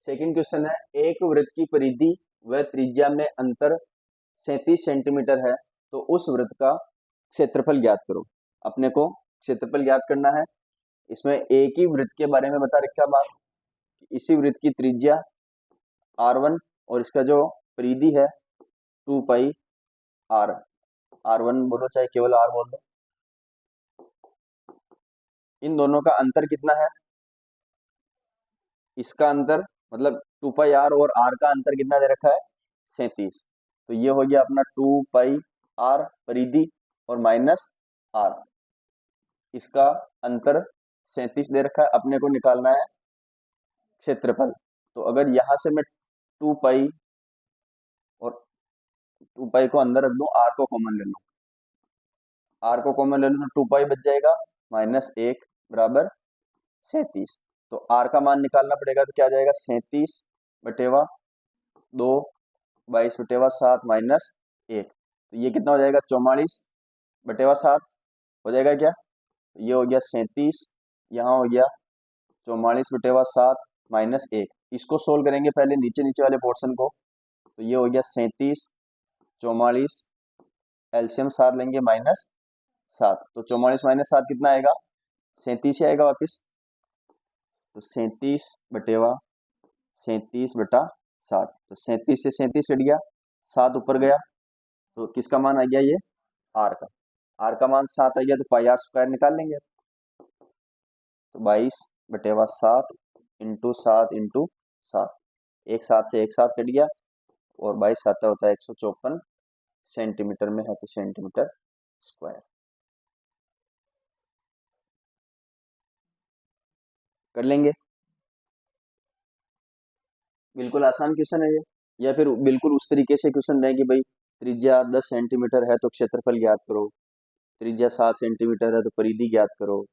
Second question है, एक वृत्त की परिधि व त्रिज्या में अंतर 37 सेंटीमीटर है, तो उस वृत्त का क्षेत्रफल ज्ञात करो। अपने को क्षेत्रफल ज्ञात करना है। इसमें एक ही वृत्त के बारे में बता रखा बात, इसी वृत्त की त्रिज्या r1 और इसका जो परिधि है 2 पाई r, r1 बोलो चाहे केवल r बोल दो। इन दोनों का अंतर कितना है? इसका अंतर मतलब 2 पाई r और r का अंतर कितना दे रखा है? 37। तो ये हो गया अपना 2 पाई r परिधि और माइनस r, इसका अंतर 37 दे रखा है। अपने को निकालना है क्षेत्रफल। तो अगर यहां से मैं 2 पाई और 2 पाई को अंदर रख दूं, r को कॉमन ले लूं, r को कॉमन ले लूं तो 2 पाई बच जाएगा, माइनस 1 बराबर 37। तो r का मान निकालना पड़ेगा, तो क्या आ जाएगा? 37 बटेवा 2 22 बटेवा 7 माइनस 1। तो ये कितना हो जाएगा? 44 बटेवा 7 हो जाएगा क्या? तो ये हो गया 37, यहाँ हो गया 44 बटेवा 7 माइनस 1। इसको सोल्व करेंगे पहले नीचे नीचे वाले पोर्शन को। तो ये हो गया 37 44, एलसीएम 7 लेंगे माइनस 7। तो 44 माइनस 7 कितना आएगा? 37 ही आएगा वापिस। तो 37 बटेवा 37 बटा 7। तो 37 से 37 कट गया, 7 ऊपर गया, तो किसका मान आ गया? ये r का। r का मान 7 आ गया, तो पाई r स्क्वायर निकाल लेंगे। तो 22 बटेवा 7 इंटू 7 इंटू 7, एक 7 से एक 7 कट गया, और 22 7 होता है 154 सेंटीमीटर में है, तो सेंटीमीटर स्क्वायर। कर लेंगे, बिल्कुल आसान क्वेश्चन है ये। या फिर बिल्कुल उस तरीके से क्वेश्चन दें कि भाई त्रिज्या 10 सेंटीमीटर है तो क्षेत्रफल ज्ञात करो, त्रिज्या 7 सेंटीमीटर है तो परिधि ज्ञात करो।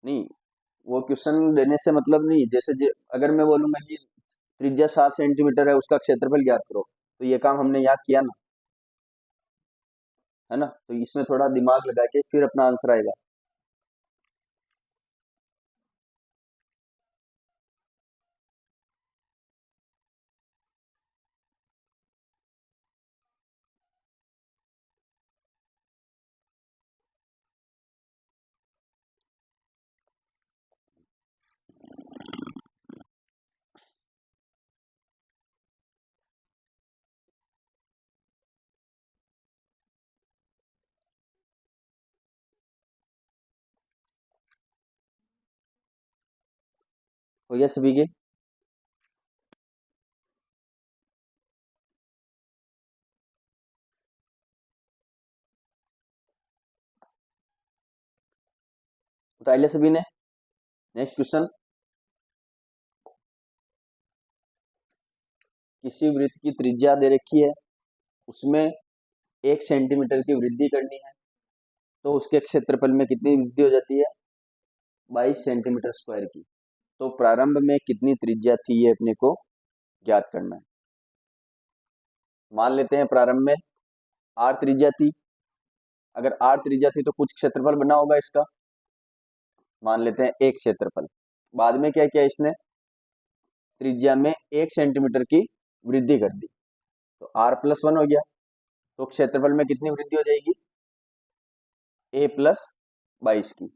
नहीं, वो क्वेश्चन देने से मतलब नहीं। जैसे अगर मैं बोलूंगा कि त्रिज्या 7 सेंटीमीटर है, उसका क्षेत्रफल ज्ञात करो, तो ये काम हमने यहाँ किया ना, है ना? तो इसमें थोड़ा दिमाग लगा के फिर अपना आंसर आएगा। हो गया सभी के? उतार लिया सभी ने? नेक्स्ट क्वेश्चन, किसी वृत्त की त्रिज्या दे रखी है, उसमें 1 सेंटीमीटर की वृद्धि करनी है, तो उसके क्षेत्रफल में कितनी वृद्धि हो जाती है? 22 सेंटीमीटर स्क्वायर की। तो प्रारंभ में कितनी त्रिज्या थी, ये अपने को ज्ञात करना है। मान लेते हैं प्रारंभ में r त्रिज्या थी। अगर r त्रिज्या थी तो कुछ क्षेत्रफल बना होगा इसका, मान लेते हैं 1 क्षेत्रफल। बाद में क्या किया इसने? त्रिज्या में 1 सेंटीमीटर की वृद्धि कर दी, तो r+1 हो गया। तो क्षेत्रफल में कितनी वृद्धि हो जाएगी? a+22 की।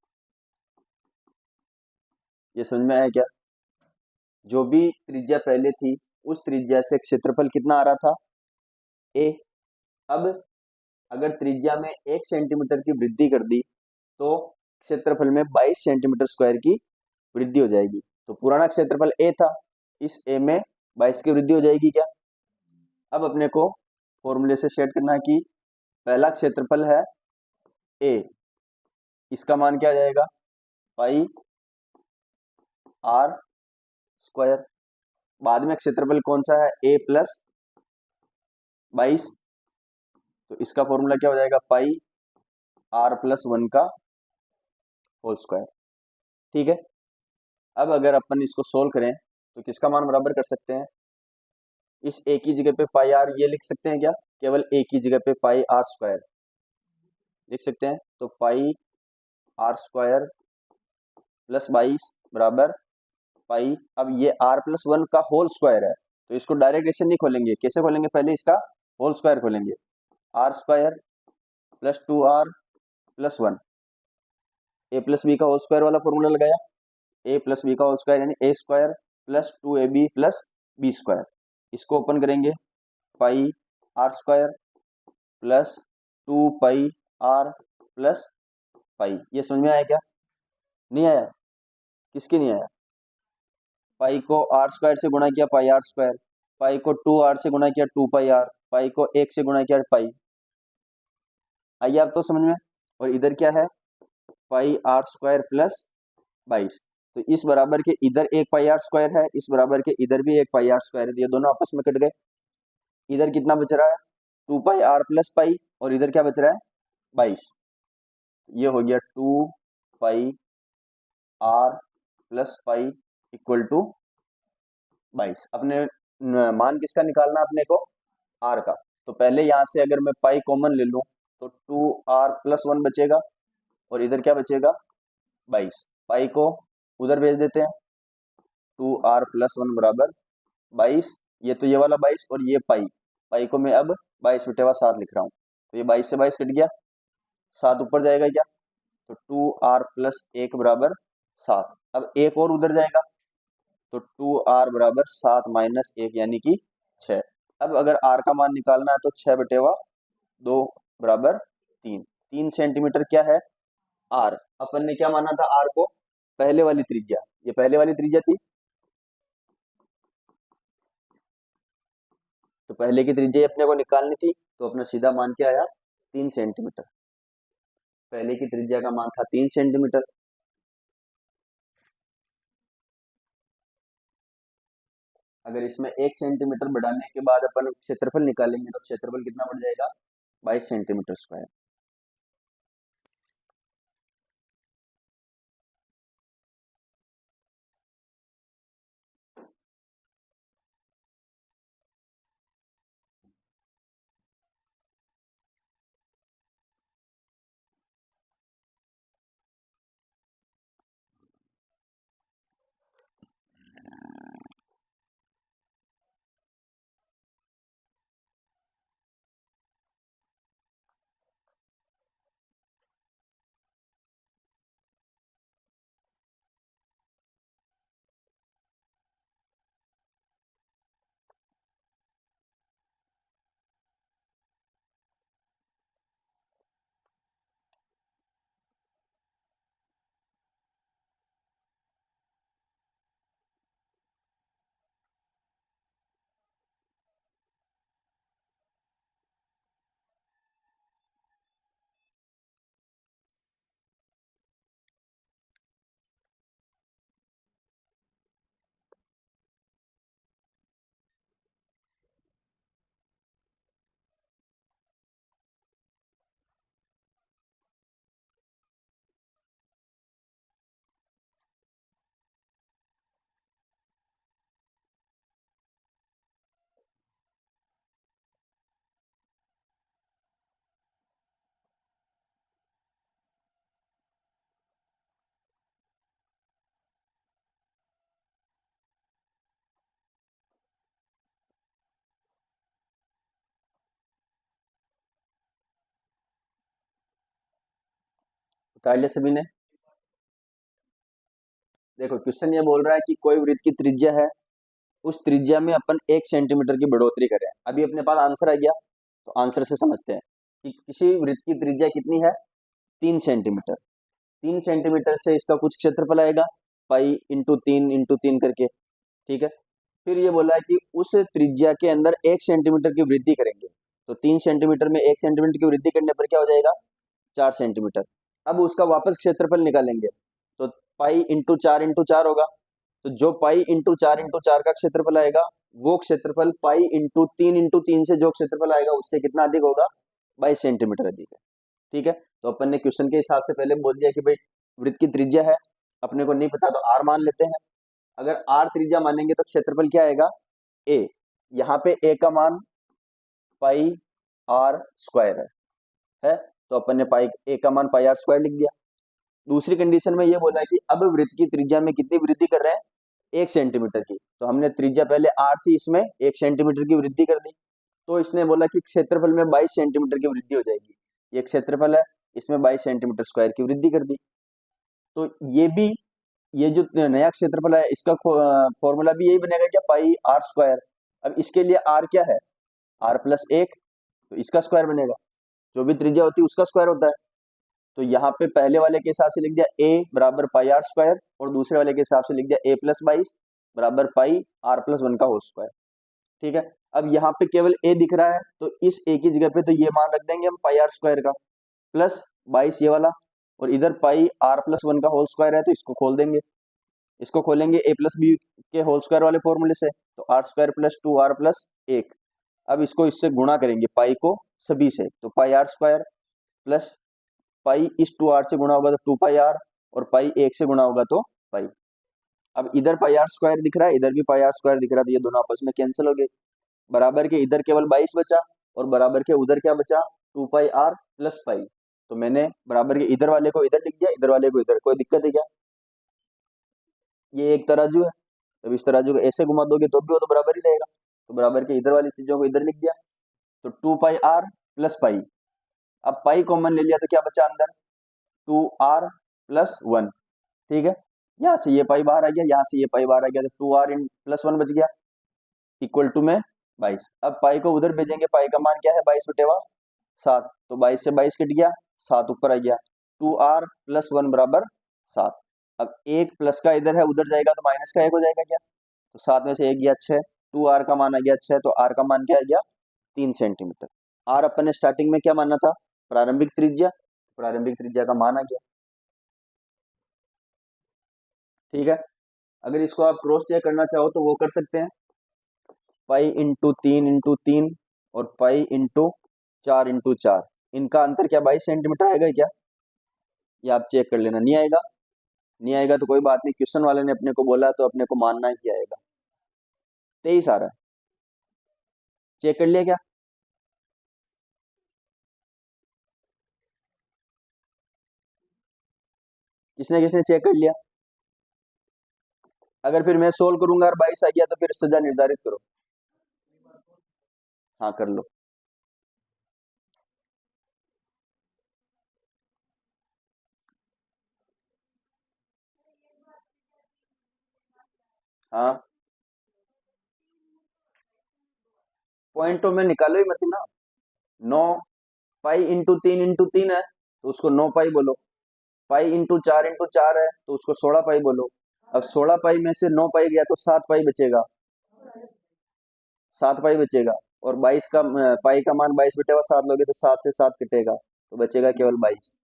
ये समझ में आया क्या? जो भी त्रिज्या पहले थी उस त्रिज्या से क्षेत्रफल कितना आ रहा था? a। अब अगर त्रिज्या में 1 सेंटीमीटर की वृद्धि कर दी तो क्षेत्रफल में 22 सेंटीमीटर स्क्वायर की वृद्धि हो जाएगी। तो पुराना क्षेत्रफल a था, इस a में 22 की वृद्धि हो जाएगी क्या? अब अपने को फॉर्मूले से सेट करना है कि पहला क्षेत्रफल है a, इसका मान क्या आ जाएगा? पाई r स्क्वायर। बाद में क्षेत्रफल कौन सा है? a+22, तो इसका फॉर्मूला क्या हो जाएगा? पाई r+1 का होल स्क्वायर। ठीक है। अब अगर अपन इसको सोल्व करें तो किसका मान बराबर कर सकते हैं? इस a की जगह पे पाई r ये लिख सकते हैं क्या? केवल a की जगह पे पाई r स्क्वायर लिख सकते हैं। तो पाई r स्क्वायर प्लस 22 बराबर पाई। अब ये r प्लस 1 का होल स्क्वायर है, तो इसको डायरेक्ट ऐसे नहीं खोलेंगे, कैसे खोलेंगे, पहले इसका होल स्क्वायर खोलेंगे। R square plus 2r plus 1, A plus B का होल स्क्वायर वाला फॉर्मूला लगाया, ए प्लस बी का होल स्क्वायर यानी A square plus 2ab plus B square. इसको ओपन करेंगे, pi R square plus 2 pi R plus pi. ये समझ में आया क्या? नहीं आया? किसके नहीं आया? पाई को आर स्क्वायर से गुणा किया पाई आर स्क्वायर, पाई को 2r से गुणा किया 2 पाई आर, पाई को 1 से गुणा किया पाई। आइए आप तो समझ में। और इधर क्या है, पाई आर स्क्वायर प्लस 22। तो इस बराबर के इधर एक पाई आर स्क्वायर है, इस बराबर के इधर भी एक पाई आर स्क्वायर है, ये दोनों आपस में कट गए। इधर कितना बच रहा है, 2 पाई आर प्लस पाई, और इधर क्या बच रहा है, 22। ये हो गया 2 pi R plus pi equal to 22। अपने मान किसका निकालना अपने को, आर का। तो पहले यहाँ से अगर मैं पाई कॉमन ले लूँ तो 2r प्लस 1 बचेगा, और इधर क्या बचेगा, 22। पाई को उधर भेज देते हैं, 2r प्लस 1 बराबर 22। ये तो ये वाला 22 और ये पाई, पाई को मैं अब 22/7 लिख रहा हूँ। तो ये 22 से 22 कट गया, 7 ऊपर जाएगा क्या, तो 2r प्लस 1 बराबर 7। अब एक और उधर जाएगा, तो 2r बराबर 7 माइनस 1 यानी कि 6। अब अगर r का मान निकालना है तो 6/2 बराबर 3। 3 सेंटीमीटर क्या है, r। अपन ने क्या माना था r को, पहले वाली त्रिज्या, ये पहले वाली त्रिज्या थी, तो पहले की त्रिज्या अपने को निकालनी थी, तो अपना सीधा मान क्या आया, 3 सेंटीमीटर। पहले की त्रिज्या का मान था 3 सेंटीमीटर। अगर इसमें 1 सेंटीमीटर बढ़ाने के बाद अपन क्षेत्रफल निकालेंगे तो क्षेत्रफल कितना बढ़ जाएगा, 22 सेंटीमीटर स्क्वायर। उतार लिया सभी ने? देखो क्वेश्चन ये बोल रहा है कि कोई वृत्त की त्रिज्या है, उस त्रिज्या में अपन 1 सेंटीमीटर की बढ़ोतरी करें। अभी अपने पास आंसर आ गया, तो आंसर से समझते हैं कि किसी वृत्त की त्रिज्या कितनी है, 3 सेंटीमीटर। 3 सेंटीमीटर से इसका कुछ क्षेत्रफल आएगा, पाई इंटू 3 करके, ठीक है। फिर ये बोला है कि उस त्रिज्या के अंदर 1 सेंटीमीटर की वृद्धि करेंगे, तो 3 सेंटीमीटर में 1 सेंटीमीटर की वृद्धि करने पर क्या हो जाएगा, 4 सेंटीमीटर। अब उसका वापस क्षेत्रफल निकालेंगे, तो पाई इंटू 4 होगा। तो जो पाई इंटू 4 का क्षेत्रफल आएगा, वो क्षेत्रफल पाई इंटू 3 से जो क्षेत्रफल आएगा उससे कितना अधिक होगा, 22 सेंटीमीटर अधिक है, ठीक है। तो अपन ने क्वेश्चन के हिसाब से पहले बोल दिया कि भाई वृत्त की त्रिज्या है, अपने को नहीं पता तो आर मान लेते हैं। अगर आर त्रिज्या मानेंगे तो क्षेत्रफल क्या आएगा, ए। यहाँ पे ए का मान पाई आर स्क्वायर है, तो अपन ने पाई ए का मान पाई आर स्क्वायर लिख दिया। दूसरी कंडीशन में ये बोला कि अब वृत्त की त्रिज्या में कितनी वृद्धि कर रहे हैं, 1 सेंटीमीटर की। तो हमने त्रिज्या पहले 8 थी, इसमें 1 सेंटीमीटर की वृद्धि कर दी। तो इसने बोला कि क्षेत्रफल में 22 सेंटीमीटर की वृद्धि हो जाएगी। ये क्षेत्रफल है, इसमें 22 सेंटीमीटर स्क्वायर की वृद्धि कर दी। तो ये भी, ये जो नया क्षेत्रफल है इसका फॉर्मूला भी यही बनेगा क्या, पाई आर स्क्वायर। अब इसके लिए आर क्या है, r+1, तो इसका स्क्वायर बनेगा। जो भी त्रिज्या होती है उसका स्क्वायर होता है। तो यहाँ पे पहले वाले के हिसाब से लिख दिया a बराबर पाई आर स्क्वायर, और दूसरे वाले के हिसाब से लिख दिया a+22 बराबर पाई r+1 का होल स्क्वायर। ठीक है, अब यहाँ पे केवल a दिख रहा है, तो इस a की जगह पे तो ये मान रख देंगे हम पाई आर स्क्वायर का, प्लस 22 ये वाला, और इधर पाई r+1 का होल स्क्वायर है, तो इसको खोल देंगे। इसको खोलेंगे a+b के होल स्क्वायर वाले फॉर्मूले से, तो r²+2r+1। अब इसको इससे गुणा करेंगे, पाई को सभी से, तो पाई आर स्क्वायर प्लस पाई इस 2r से गुणा होगा तो 2 पाई आर, और पाई 1 से गुणा होगा तो पाई। अब इधर पाई आर स्क्वायर दिख रहा है, इधर भी पाई आर स्क्वायर दिख रहा है, तो ये दोनों आपस में कैंसिल हो गए। बराबर के इधर केवल 22 बचा, और बराबर के उधर क्या बचा, 2 पाई आर प्लस पाई। तो मैंने बराबर के इधर वाले को इधर लिख दिया, इधर वाले को इधर। कोई दिक्कत है क्या? ये एक तराजू है, जब इस तराजू को ऐसे घुमा दोगे तो भी वो तो बराबर ही रहेगा। तो बराबर के इधर वाली चीजों को इधर लिख दिया, तो 2 पाई आर प्लस पाई। अब पाई कॉमन ले लिया तो क्या बचा अंदर, 2r+1। ठीक है, यहाँ से ये पाई बाहर आ गया, यहाँ से ये पाई बाहर आ गया, तो 2r+1 बच गया, इक्वल टू में 22। अब पाई को उधर भेजेंगे, पाई का मान क्या है, 22/7, तो 22 से 22 कट गया, 7 ऊपर आ गया, 2r+1 बराबर 7। अब एक प्लस का इधर है, उधर जाएगा तो माइनस का 1 हो जाएगा क्या, तो 7 में से 1 गया 6, 2r का मान आ गया 6, तो r का मान क्या आ गया, 3 सेंटीमीटर। r अपन ने स्टार्टिंग में क्या माना था, प्रारंभिक त्रिज्या, प्रारंभिक त्रिज्या का मान आ गया। ठीक है, अगर इसको आप क्रॉस चेक करना चाहो तो वो कर सकते हैं, पाई × 3 × 3 और पाई × 4 × 4, इनका अंतर क्या 22 सेंटीमीटर आएगा क्या, ये आप चेक कर लेना। नहीं आएगा, नहीं आएगा तो कोई बात नहीं, क्वेश्चन वाले ने अपने को बोला तो अपने को मानना ही क्या आएगा, 23 आ रहा है। चेक कर लिया क्या? किसने किसने चेक कर लिया? अगर फिर मैं सोल्व करूंगा और 22 आ गया तो फिर सजा निर्धारित करो। हाँ कर लो। हाँ, पॉइंटों में निकालो ही मत ना। 9 पाई × 3 × 3 है, तो उसको 9 पाई बोलो। पाई × 4 × 4 है, तो उसको 16 पाई बोलो। अब 16 पाई में से 9 पाई गया तो 7 पाई बचेगा, 7 पाई बचेगा। और 22 का पाई का मान 22/7 लोगे तो 7 से 7 कटेगा, तो बचेगा केवल 22।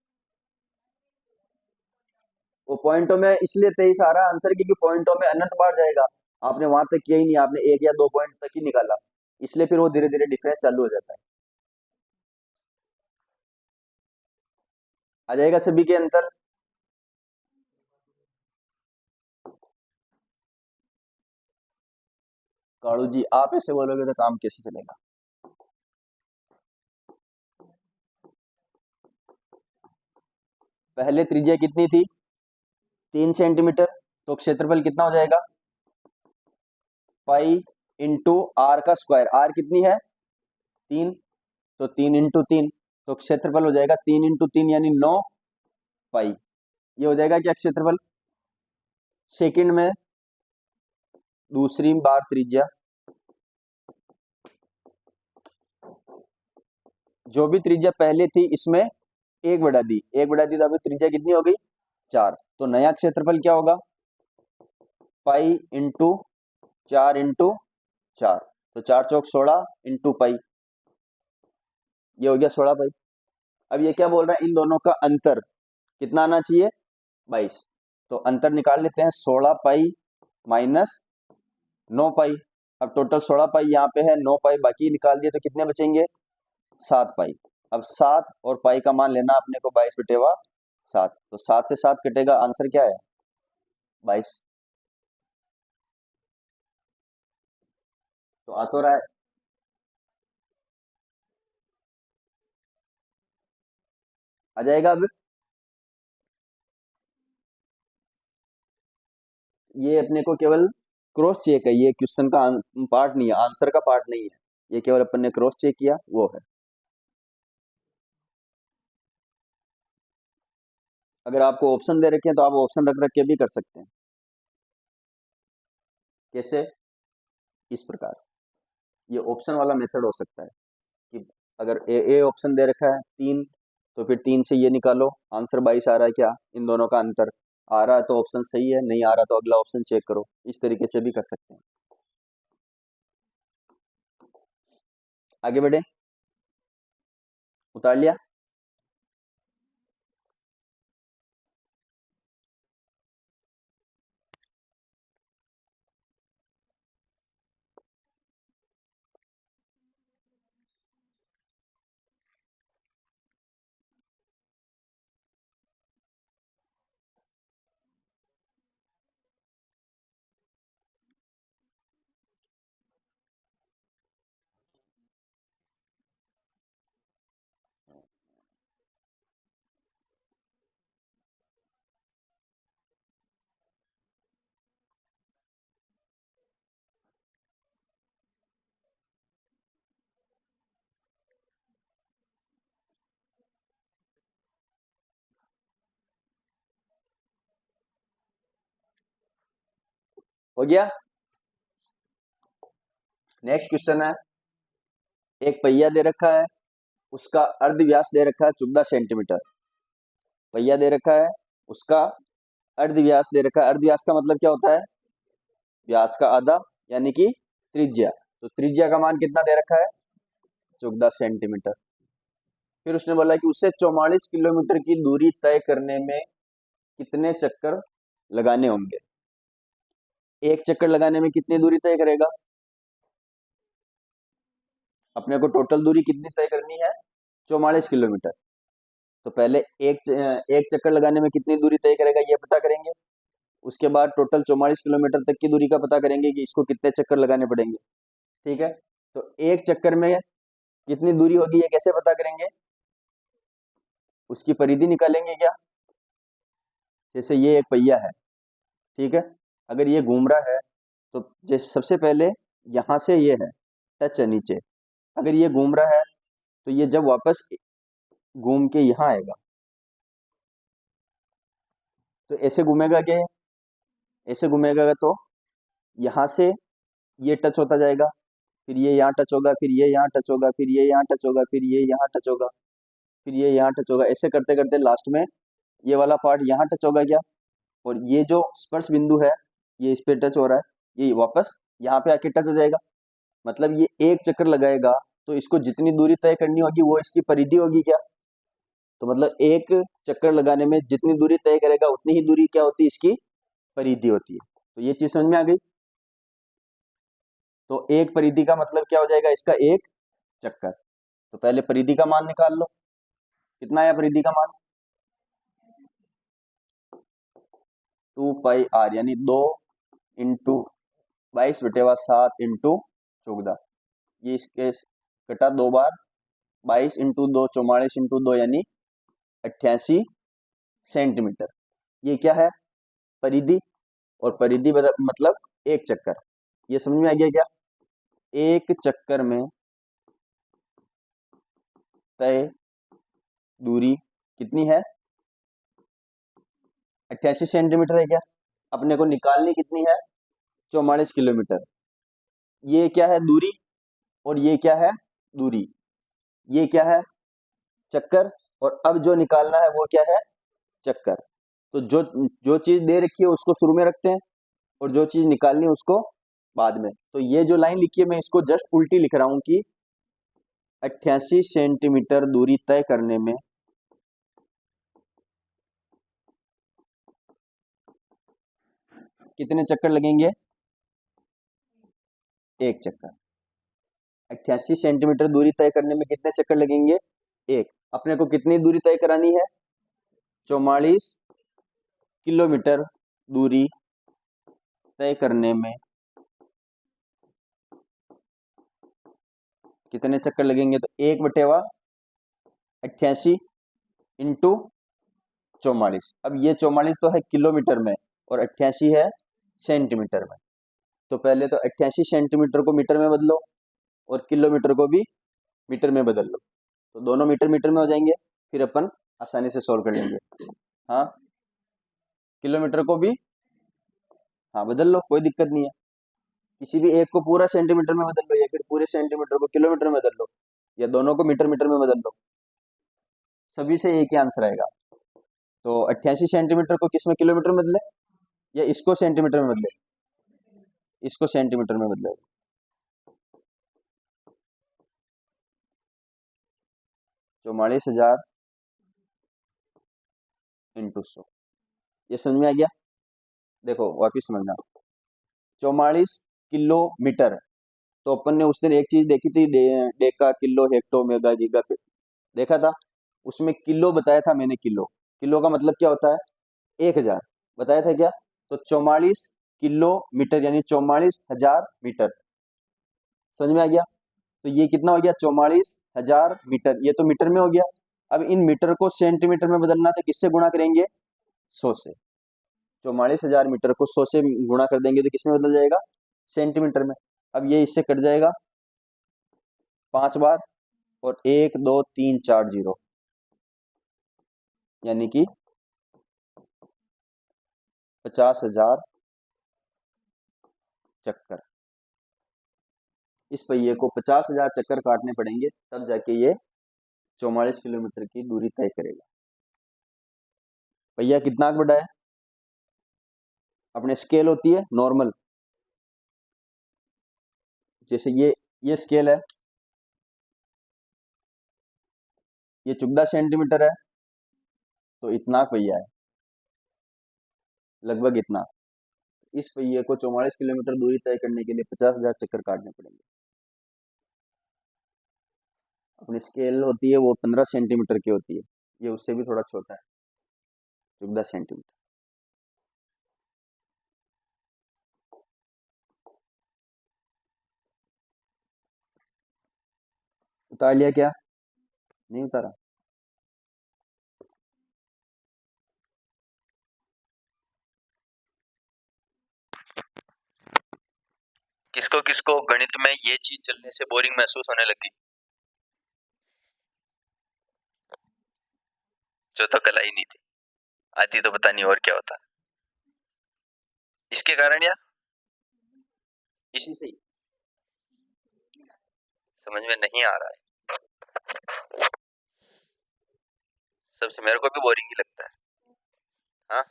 वो पॉइंटों में इसलिए 23 आ रहा है आंसर, क्योंकि पॉइंटों में अनंत बार जाएगा, आपने वहां तक किया ही नहीं, आपने 1 या 2 पॉइंट तक ही निकाला, इसलिए फिर वो धीरे धीरे डिफरेंस चालू हो जाता है। आ जाएगा सभी के अंतर। काड़ू जी आप ऐसे बोलोगे तो काम कैसे चलेगा? पहले त्रिज्या कितनी थी, 3 सेंटीमीटर, तो क्षेत्रफल कितना हो जाएगा, पाई × r का स्क्वायर। r कितनी है, 3, तो 3 × 3, तो क्षेत्रफल हो जाएगा 3 × 3 यानी 9 पाई। ये हो जाएगा क्या क्षेत्रफल। सेकंड में दूसरी बार त्रिज्या, जो भी त्रिज्या पहले थी इसमें 1 बढ़ा दी, 1 बढ़ा दी, तो अभी त्रिज्या कितनी हो गई, 4। तो नया क्षेत्रफल क्या होगा, पाई × 4 × 4, तो 4 चौक 16 इंटू पाई, ये हो गया 16 पाई। अब ये क्या बोल रहा है, इन दोनों का अंतर कितना आना चाहिए, 22। तो अंतर निकाल लेते हैं, 16 पाई माइनस 9 पाई। अब टोटल 16 पाई यहाँ पे है, 9 पाई बाकी निकाल दिए, तो कितने बचेंगे, 7 पाई। अब 7 और पाई का मान लेना अपने को, 22/7, तो 7 से 7 कटेगा, आंसर क्या है, 22। तो आ तो रहा है। आ जाएगा अब। ये अपने को केवल क्रॉस चेक है, ये क्वेश्चन का पार्ट नहीं है, आंसर का पार्ट नहीं है, ये केवल अपन ने क्रॉस चेक किया वो है। अगर आपको ऑप्शन दे रखे हैं तो आप ऑप्शन रख रख के भी कर सकते हैं। कैसे? इस प्रकार से, ये ऑप्शन वाला मेथड हो सकता है कि अगर ए ऑप्शन दे रखा है 3, तो फिर 3 से ये निकालो आंसर 22 आ रहा है क्या, इन दोनों का अंतर आ रहा है तो ऑप्शन सही है, नहीं आ रहा तो अगला ऑप्शन चेक करो, इस तरीके से भी कर सकते हैं। आगे बढ़े, उतार लिया। हो गया। नेक्स्ट क्वेश्चन है, एक पहिया दे रखा है, उसका अर्ध व्यास दे रखा है 14 सेंटीमीटर। पहिया दे रखा है, उसका अर्ध व्यास दे रखा है, अर्ध व्यास का मतलब क्या होता है, व्यास का आधा, यानी कि त्रिज्या। तो त्रिज्या का मान कितना दे रखा है, 14 सेंटीमीटर। फिर उसने बोला कि उसे 44 किलोमीटर की दूरी तय करने में कितने चक्कर लगाने होंगे। एक चक्कर लगाने में कितनी दूरी तय करेगा, अपने को टोटल दूरी कितनी तय करनी है, 44 किलोमीटर। तो पहले एक चक्कर लगाने में कितनी दूरी तय करेगा ये पता करेंगे, उसके बाद टोटल 44 किलोमीटर तक की दूरी का पता करेंगे कि इसको कितने चक्कर लगाने पड़ेंगे। ठीक है, तो एक चक्कर में कितनी दूरी होगी ये कैसे पता करेंगे, उसकी परिधि निकालेंगे क्या। जैसे ये एक पहिया है, ठीक है, अगर ये घूम रहा है तो जैसे सबसे पहले यहाँ से ये है टच है नीचे, अगर ये घूम रहा है तो ये जब वापस घूम के यहाँ आएगा तो ऐसे घूमेगा क्या, ऐसे घूमेगा तो यहाँ से ये टच होता जाएगा, फिर ये यहाँ टच होगा, फिर ये यहाँ टच होगा, फिर ये यहाँ टच होगा, फिर ये यहाँ टच होगा, फिर ये यहाँ टच होगा, ऐसे करते करते लास्ट में ये वाला पार्ट यहाँ टच होगा क्या, और ये जो स्पर्श बिंदु है ये इस पे टच हो रहा है, ये वापस यहाँ पे आके टच हो जाएगा। मतलब ये एक चक्कर लगाएगा तो इसको जितनी दूरी तय करनी होगी वो इसकी परिधि होगी क्या। तो मतलब एक चक्कर लगाने में जितनी दूरी तय करेगा उतनी ही दूरी क्या होती है, इसकी परिधि होती है। तो ये चीज समझ में आ गई। तो एक परिधि का मतलब क्या हो जाएगा, इसका एक चक्कर। तो पहले परिधि का मान निकाल लो, कितना है परिधि का मान, 2πr, यानी 2 इंटू 22/7 इंटू 14, ये इसके कटा 2 बार, 22 इंटू 2 44 इंटू 2 यानी 88 सेंटीमीटर। ये क्या है, परिधि, और परिधि मतलब एक चक्कर। ये समझ में आ गया क्या, एक चक्कर में तय दूरी कितनी है, 88 सेंटीमीटर है क्या, अपने को निकालनी कितनी है, 44 किलोमीटर। ये क्या है, दूरी, और ये क्या है, दूरी, ये क्या है, चक्कर, और अब जो निकालना है वो क्या है, चक्कर। तो जो जो चीज दे रखी है उसको शुरू में रखते हैं, और जो चीज निकालनी है उसको बाद में। तो ये जो लाइन लिखी है मैं इसको जस्ट उल्टी लिख रहा हूं कि 88 सेंटीमीटर दूरी तय करने में कितने चक्कर लगेंगे, एक चक्कर। 88 सेंटीमीटर दूरी तय करने में कितने चक्कर लगेंगे, एक। अपने को कितनी दूरी तय करानी है, 44 किलोमीटर दूरी तय करने में कितने चक्कर लगेंगे, तो 1/88 इंटू 44। अब ये 44 तो है किलोमीटर में और 88 है सेंटीमीटर में। तो पहले तो 88 सेंटीमीटर को मीटर में बदलो और किलोमीटर को भी मीटर में बदल लो, तो दोनों मीटर मीटर में हो जाएंगे, फिर अपन आसानी से सोल्व कर लेंगे। हाँ, किलोमीटर को भी हाँ बदल लो, कोई दिक्कत नहीं है। किसी भी एक को पूरा सेंटीमीटर में बदल लो या फिर पूरे सेंटीमीटर को किलोमीटर में बदल लो या दोनों को मीटर मीटर में बदल लो, सभी से एक ही आंसर आएगा। तो 88 सेंटीमीटर को किस में किलोमीटर में बदले या इसको सेंटीमीटर में बदले? इसको सेंटीमीटर में बदले। 44,000 इंटू 100, ये समझ में आ गया? देखो वापिस समझना, 44 किलोमीटर, तो अपन ने उस दिन एक चीज देखी थी, Deka, kilo, hecto, mega, giga पे देखा था, उसमें किलो बताया था मैंने। किलो, किलो का मतलब क्या होता है? 1000 बताया था क्या? तो 44 किलोमीटर यानी 44,000 मीटर, समझ में आ गया? तो ये कितना हो गया? 44,000 मीटर, ये तो मीटर में हो गया। अब इन मीटर को सेंटीमीटर में बदलना तो किससे गुणा करेंगे? 100 से। 44,000 मीटर को 100 से गुणा कर देंगे तो किसमें बदल जाएगा? सेंटीमीटर में। अब ये इससे कट जाएगा 5 बार और 1 2 3 4 जीरो, यानी कि 50,000 चक्कर। इस पहिए को 50,000 चक्कर काटने पड़ेंगे तब जाके ये 44 किलोमीटर की दूरी तय करेगा। पहिया कितना बड़ा है? अपने स्केल होती है नॉर्मल, जैसे ये स्केल है, ये 14 सेंटीमीटर है, तो इतना पहिया है, लगभग इतना। इस पहिए को 44 किलोमीटर दूरी तय करने के लिए 50,000 चक्कर काटने पड़ेंगे। अपनी स्केल होती है वो 15 सेंटीमीटर की होती है, ये उससे भी थोड़ा छोटा है, 14 सेंटीमीटर। उतार लिया क्या? नहीं उतारा? किसको किसको गणित में ये चीज चलने से बोरिंग महसूस होने लगी? जो तो कला ही नहीं थी, आती तो पता नहीं और क्या होता। इसके कारण या इसी से ही समझ में नहीं आ रहा है, सबसे मेरे को भी बोरिंग ही लगता है। हाँ,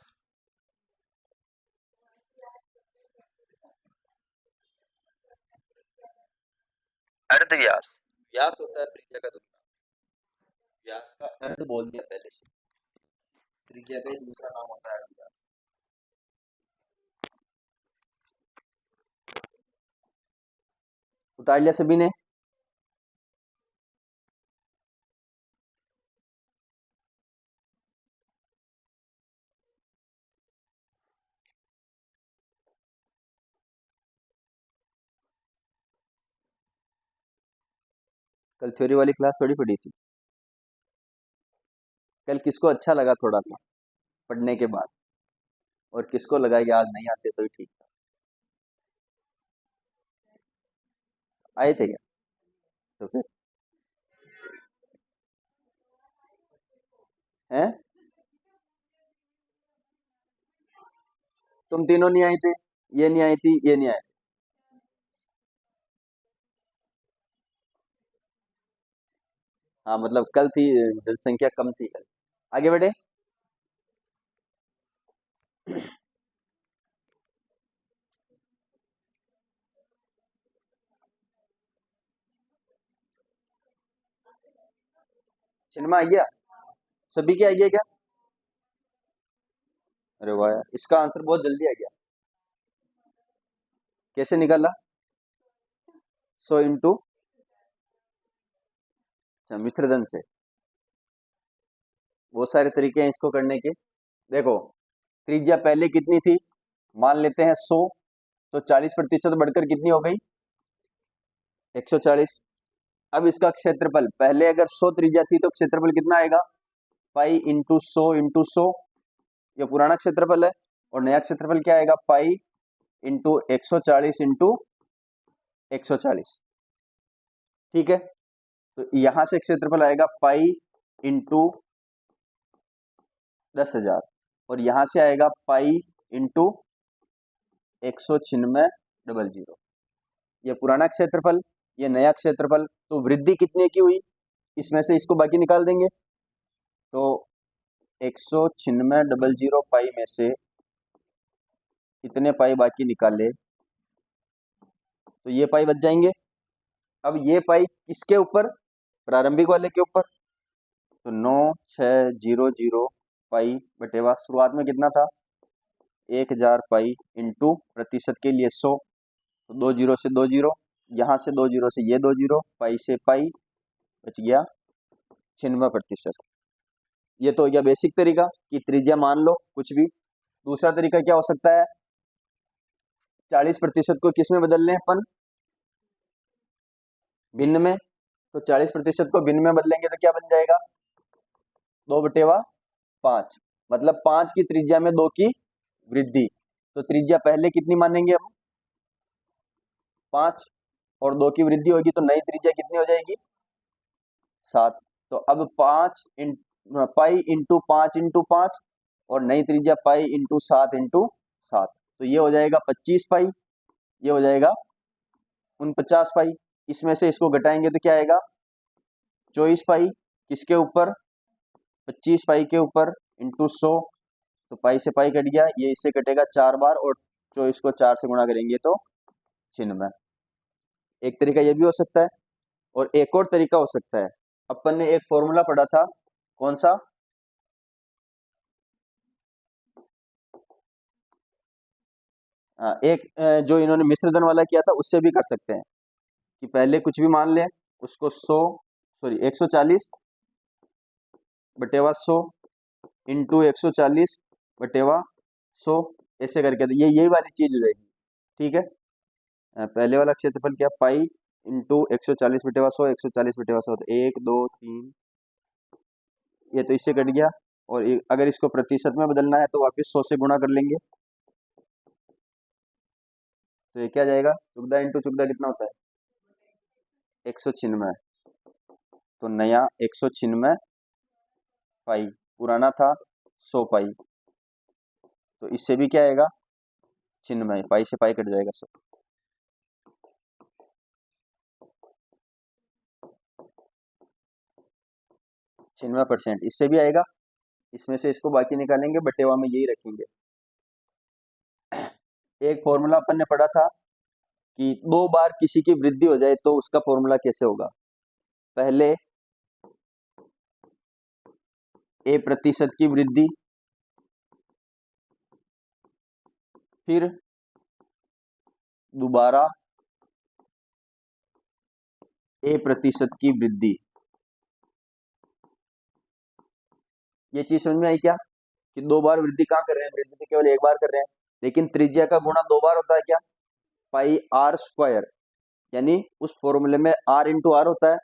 अर्ध व्यास, व्यास होता है त्रिज्या का दुगना। व्यास का अर्ध बोल दिया पहले से, त्रिज्या का एक दूसरा नाम होता है अर्ध व्यास। उतार लिया सभी ने? कल थ्योरी वाली क्लास थोड़ी पढ़ी थी। कल किसको अच्छा लगा थोड़ा सा पढ़ने के बाद, और किसको लगा कि आज नहीं आते तो ही ठीक था? आए थे क्या? तो फिर हैं, तुम तीनों नहीं आई थे, ये नहीं आई थी, ये नहीं आए थे। हाँ मतलब कल थी, जनसंख्या कम थी कल। आगे बढ़े। सिनेमा आ गया? सभी के आ गया क्या? अरे वाह यार, इसका आंसर बहुत जल्दी आ गया। कैसे निकाला? 100 इंटू, अच्छा मिश्रधन से। बहुत सारे तरीके हैं इसको करने के। देखो, त्रिज्या पहले कितनी थी? मान लेते हैं 100, तो 40% बढ़कर कितनी हो गई? 140। अब इसका क्षेत्रफल, पहले अगर 100 त्रिज्या थी तो क्षेत्रफल कितना आएगा? पाई इंटू 100 इंटू 100, ये पुराना क्षेत्रफल है। और नया क्षेत्रफल क्या आएगा? Pi into 140 into 140। ठीक है, तो यहां से क्षेत्रफल आएगा पाई इंटू 10,000 और यहां से आएगा पाई इंटू 196,000। ये पुराना क्षेत्रफल, ये नया क्षेत्रफल। तो वृद्धि कितने की हुई, इसमें से इसको बाकी निकाल देंगे। तो 196,000 पाई में से इतने पाई बाकी निकाले तो ये पाई बच जाएंगे। अब ये पाई किसके ऊपर, प्रारंभिक वाले के ऊपर। तो 9600 पाई बटेवा शुरुआत में कितना था 1000 पाई इंटू प्रतिशत के लिए 100, तो 2 जीरो से 2 जीरो, यहाँ से 2 जीरो से ये 2 जीरो, पाई से पाई बच गया 96%। ये तो हो गया बेसिक तरीका कि त्रिज्या मान लो कुछ भी। दूसरा तरीका क्या हो सकता है, 40% को किस में बदल लें अपन, भिन्न में। तो 40% को भिन्न में बदलेंगे तो क्या बन जाएगा 2/5, मतलब 5 की त्रिज्या में 2 की वृद्धि। तो त्रिज्या पहले कितनी मानेंगे हम 5, और 2 की वृद्धि होगी तो नई त्रिज्या कितनी हो जाएगी 7। तो अब 5 पाई इंटू 5 इंटू 5 और नई त्रिज्या पाई इंटू 7 इंटू 7, तो ये हो जाएगा 25 पाई, ये हो जाएगा 49 पाई। इसमें से इसको घटाएंगे तो क्या आएगा 24 पाई, किसके ऊपर 25 पाई के ऊपर इंटू 100, तो पाई से पाई कट गया, ये इससे कटेगा 4 बार और 24 को 4 से गुणा करेंगे तो 96। एक तरीका ये भी हो सकता है, और एक और तरीका हो सकता है। अपन ने एक फॉर्मूला पढ़ा था, कौन सा, एक जो इन्होंने मिश्रधन वाला किया था उससे भी कर सकते हैं कि पहले कुछ भी मान लें उसको 140 बटेवा 100 इंटू 140 बटेवा 100 ऐसे करके, तो ये यही वाली चीज हो जाएगी। ठीक है, पहले वाला क्षेत्रफल क्या, पाई इंटू 140 बटेवा 100, 140 बटेवा 100, तो 1 2 3, ये तो इससे कट गया। और अगर इसको प्रतिशत में बदलना है तो वापस 100 से गुणा कर लेंगे, तो ये क्या जाएगा, चुगदा इंटू चुगदा कितना होता है 196। तो नया 196 पाई, पुराना था 100 पाई, तो इससे भी क्या आएगा 96, पाई से पाई कट जाएगा 100। 96% इससे भी आएगा, इसमें से इसको बाकी निकालेंगे, बटेवा में यही रखेंगे। एक फॉर्मूला अपन ने पढ़ा था कि 2 बार किसी की वृद्धि हो जाए तो उसका फॉर्मूला कैसे होगा, पहले a% की वृद्धि, फिर दोबारा a% की वृद्धि। ये चीज समझ में आई क्या, कि 2 बार वृद्धि कहाँ कर रहे हैं, वृद्धि तो केवल 1 बार कर रहे हैं, लेकिन त्रिज्या का गुणा 2 बार होता है क्या, पाई आर स्क्वायर, यानी उस फॉर्मूले में r इंटू आर होता है,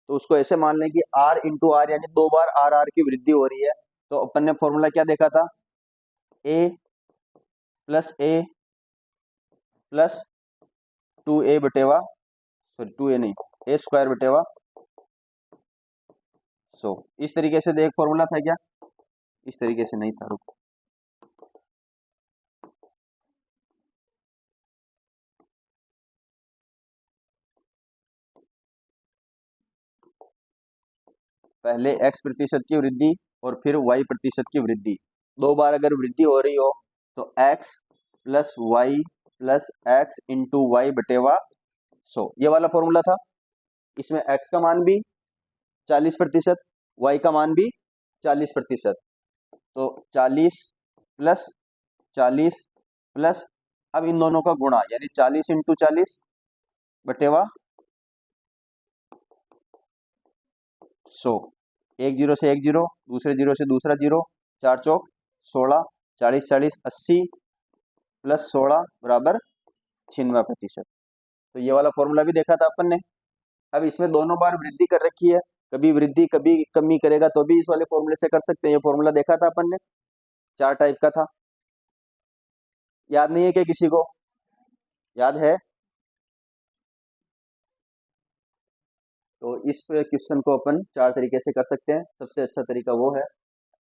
तो उसको ऐसे मान लें कि r इंटू आर, यानी 2 बार आर आर की वृद्धि हो रही है। तो अपन ने फॉर्मूला क्या देखा था, a plus A plus 2a बटेवा, सॉरी 2a नहीं, a स्क्वायर बटेवा 100। इस तरीके से एक फॉर्मूला था क्या, इस तरीके से नहीं था, रुको, पहले x% की वृद्धि और फिर y% की वृद्धि। 2 बार अगर वृद्धि हो रही हो तो x plus Y plus X into Y बटेवा 100, ये वाला फॉर्मूला था। इसमें x का मान भी 40%, y का मान भी 40%, तो 40 प्लस 40 प्लस, अब इन दोनों का गुणा, यानी 40 इंटू 40 बटेवा 100, एक जीरो से एक जीरो, दूसरे जीरो से दूसरा जीरो, 4 चौक 16, 40 40 80 प्लस 16 बराबर 96%। तो ये वाला फॉर्मूला भी देखा था अपन ने। अब इसमें दोनों बार वृद्धि कर रखी है, कभी वृद्धि कभी कमी करेगा तो भी इस वाले फॉर्मूले से कर सकते हैं। ये फॉर्मूला देखा था अपन ने, 4 टाइप का था, याद नहीं है क्या किसी को, याद है? तो इस क्वेश्चन को अपन चार तरीके से कर सकते हैं। सबसे अच्छा तरीका वो है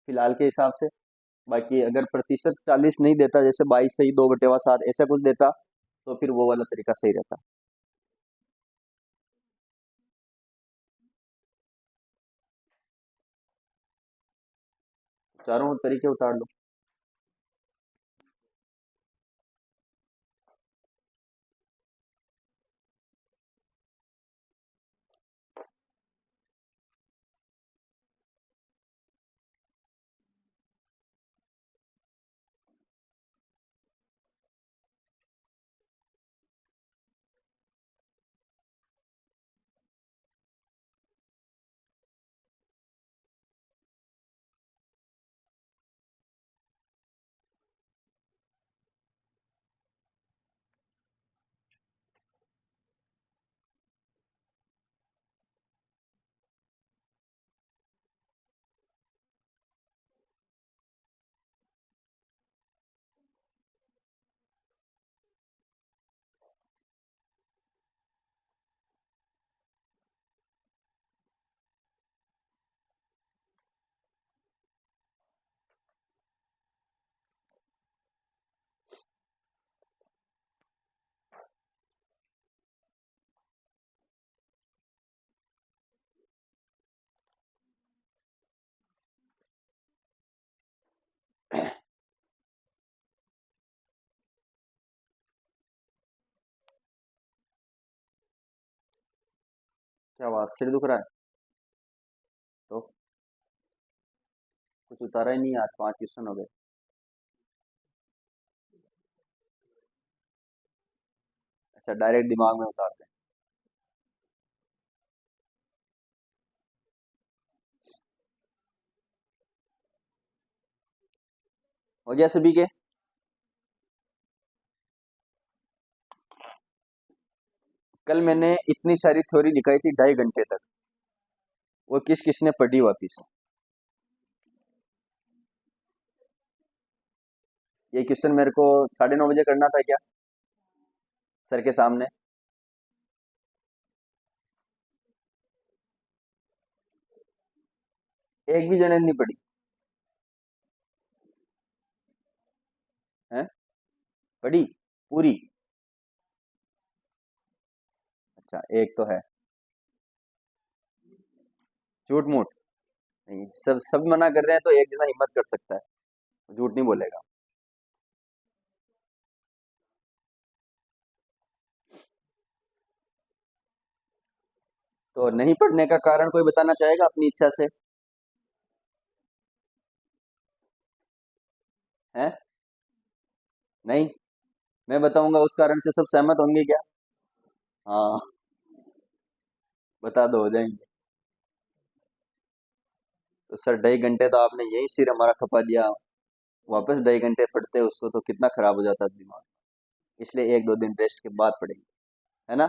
फिलहाल के हिसाब से। बाकी अगर प्रतिशत 40 नहीं देता, जैसे 22 सही 2/7 ऐसा कुछ देता, तो फिर वो वाला तरीका सही रहता। चारों तरीके उतार लो। क्या बात, सिर दुख रहा है? तो कुछ उतारा ही नहीं, आज 5 क्वेश्चन हो गए। अच्छा, डायरेक्ट दिमाग में उतारते हैं। हो गया सभी के? कल मैंने इतनी सारी थ्योरी दिखाई थी 2.5 घंटे तक, वो किस किसने पढ़ी वापिस? ये क्वेश्चन मेरे को 9:30 बजे करना था क्या, सर के सामने? एक भी जने नहीं पढ़ी है? पढ़ी पूरी? अच्छा, एक तो है। झूठ मूठ नहीं, सब सब मना कर रहे हैं, तो एक जना हिम्मत कर सकता है, झूठ नहीं बोलेगा। तो नहीं पढ़ने का कारण कोई बताना चाहेगा अपनी इच्छा से? है? नहीं? मैं बताऊंगा उस कारण से सब सहमत होंगे क्या? हाँ, बता दो, हो जाएंगे। तो सर 2.5 घंटे तो आपने यही सिर हमारा खपा दिया, वापस 2.5 घंटे पढ़ते उसको तो कितना खराब हो जाता दिमाग। इसलिए 1-2 दिन रेस्ट के बाद पढ़ेंगे, है ना?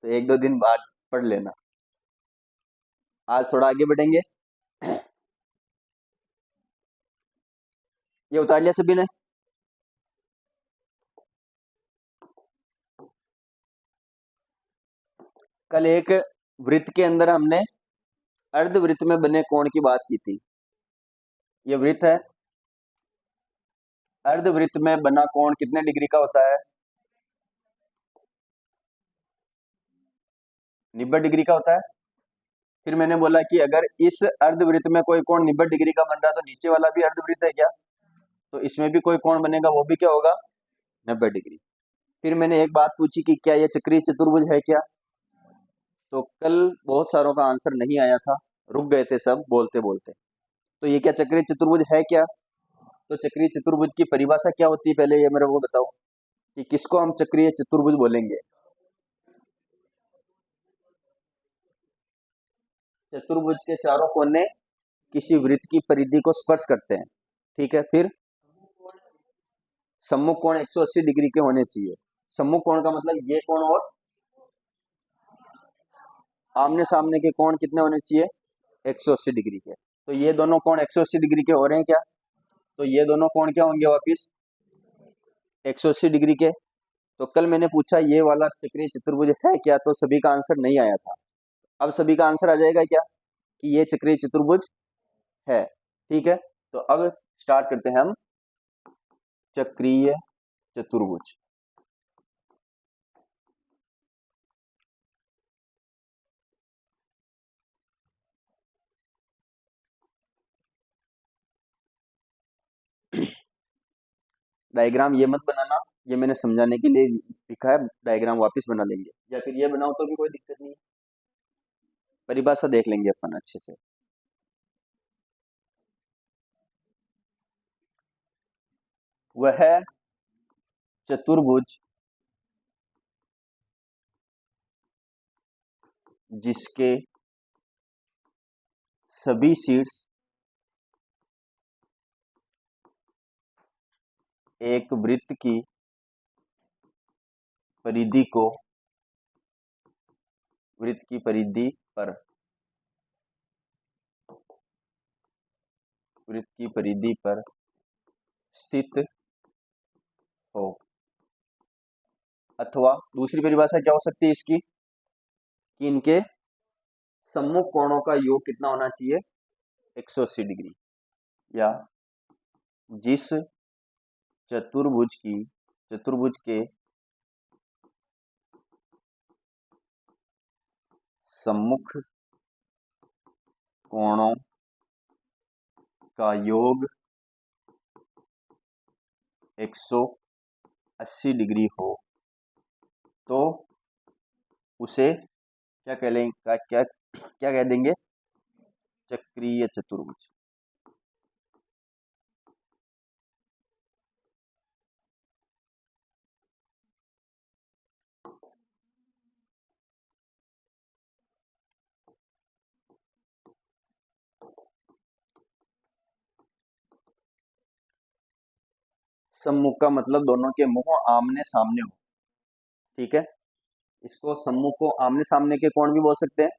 तो 1-2 दिन बाद पढ़ लेना। आज थोड़ा आगे बढ़ेंगे। ये उतार लिया सभी ने? कल एक वृत्त के अंदर हमने अर्धवृत्त में बने कोण की बात की थी। ये वृत्त है, अर्धवृत्त में बना कोण कितने डिग्री का होता है? 90 डिग्री का होता है। फिर मैंने बोला कि अगर इस अर्धवृत्त में कोई कोण 90 डिग्री का बन रहा है, तो नीचे वाला भी अर्धवृत्त है क्या? तो इसमें भी कोई कोण बनेगा, वो भी क्या होगा? 90 डिग्री। फिर मैंने एक बात पूछी कि क्या ये चक्रीय चतुर्भुज है क्या? तो कल बहुत सारों का आंसर नहीं आया था, रुक गए थे सब बोलते बोलते। तो ये क्या चक्रीय चतुर्भुज है क्या? तो चक्रीय चतुर्भुज की परिभाषा क्या होती है, पहले ये मेरे को बताओ कि किसको हम चक्रीय चतुर्भुज बोलेंगे? चतुर्भुज के चारों कोने किसी वृत्त की परिधि को स्पर्श करते हैं। ठीक है, फिर सम्मुख कोण 180 डिग्री के होने चाहिए। सम्मुख कोण का मतलब ये कोण और आमने सामने के कोण कितने होने चाहिए? 180 डिग्री के। तो ये दोनों कोण 180 डिग्री के हो रहे हैं क्या? तो ये दोनों कोण क्या होंगे वापिस? 180 डिग्री के। तो कल मैंने पूछा ये वाला चक्रीय चतुर्भुज है क्या, तो सभी का आंसर नहीं आया था। अब सभी का आंसर आ जाएगा क्या कि ये चक्रीय चतुर्भुज है। ठीक है, तो अब स्टार्ट करते हैं हम चक्रीय चतुर्भुज। डायग्राम ये मत बनाना, ये मैंने समझाने के लिए लिखा है, डायग्राम वापस बना लेंगे, या फिर ये बनाओ तो भी कोई दिक्कत नहीं है। परिभाषा देख लेंगे अपन अच्छे से। वह चतुर्भुज जिसके सभी शीर्ष एक वृत्त की परिधि को, वृत्त की परिधि पर, वृत्त की परिधि पर स्थित हो। अथवा दूसरी परिभाषा क्या हो सकती है इसकी कि इनके सम्मुख कोणों का योग कितना होना चाहिए, 180 डिग्री। या जिस चतुर्भुज के सम्मुख कोणों का योग 180 डिग्री हो तो उसे क्या कह लेंगे, क्या क्या कह देंगे, चक्रीय चतुर्भुज। सम्मुख का मतलब दोनों के मुंह आमने सामने हो। ठीक है, इसको सम्मुख को आमने सामने के कोण भी बोल सकते हैं।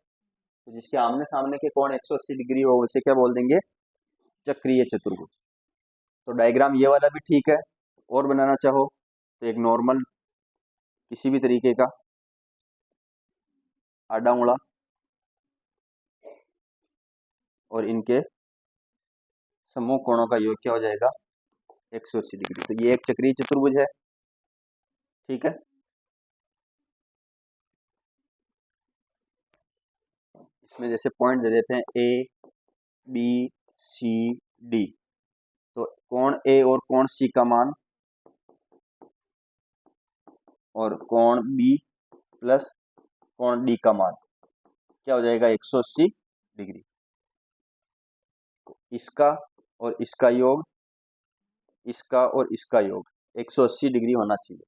तो जिसके आमने सामने के कोण 180 डिग्री हो उसे क्या बोल देंगे, चक्रीय चतुर्भुज। तो डायग्राम ये वाला भी ठीक है। और बनाना चाहो तो एक नॉर्मल किसी भी तरीके का आड़ा उंगला और इनके समूह कोणों का योग क्या हो जाएगा, 180 डिग्री। तो ये एक चक्रीय चतुर्भुज है। ठीक है, इसमें जैसे पॉइंट दे देते हैं ए बी सी डी। तो कोण ए और कोण सी का मान और कोण बी प्लस कोण डी का मान क्या हो जाएगा, 180 डिग्री। इसका और इसका योग, इसका और इसका योग 180 डिग्री होना चाहिए।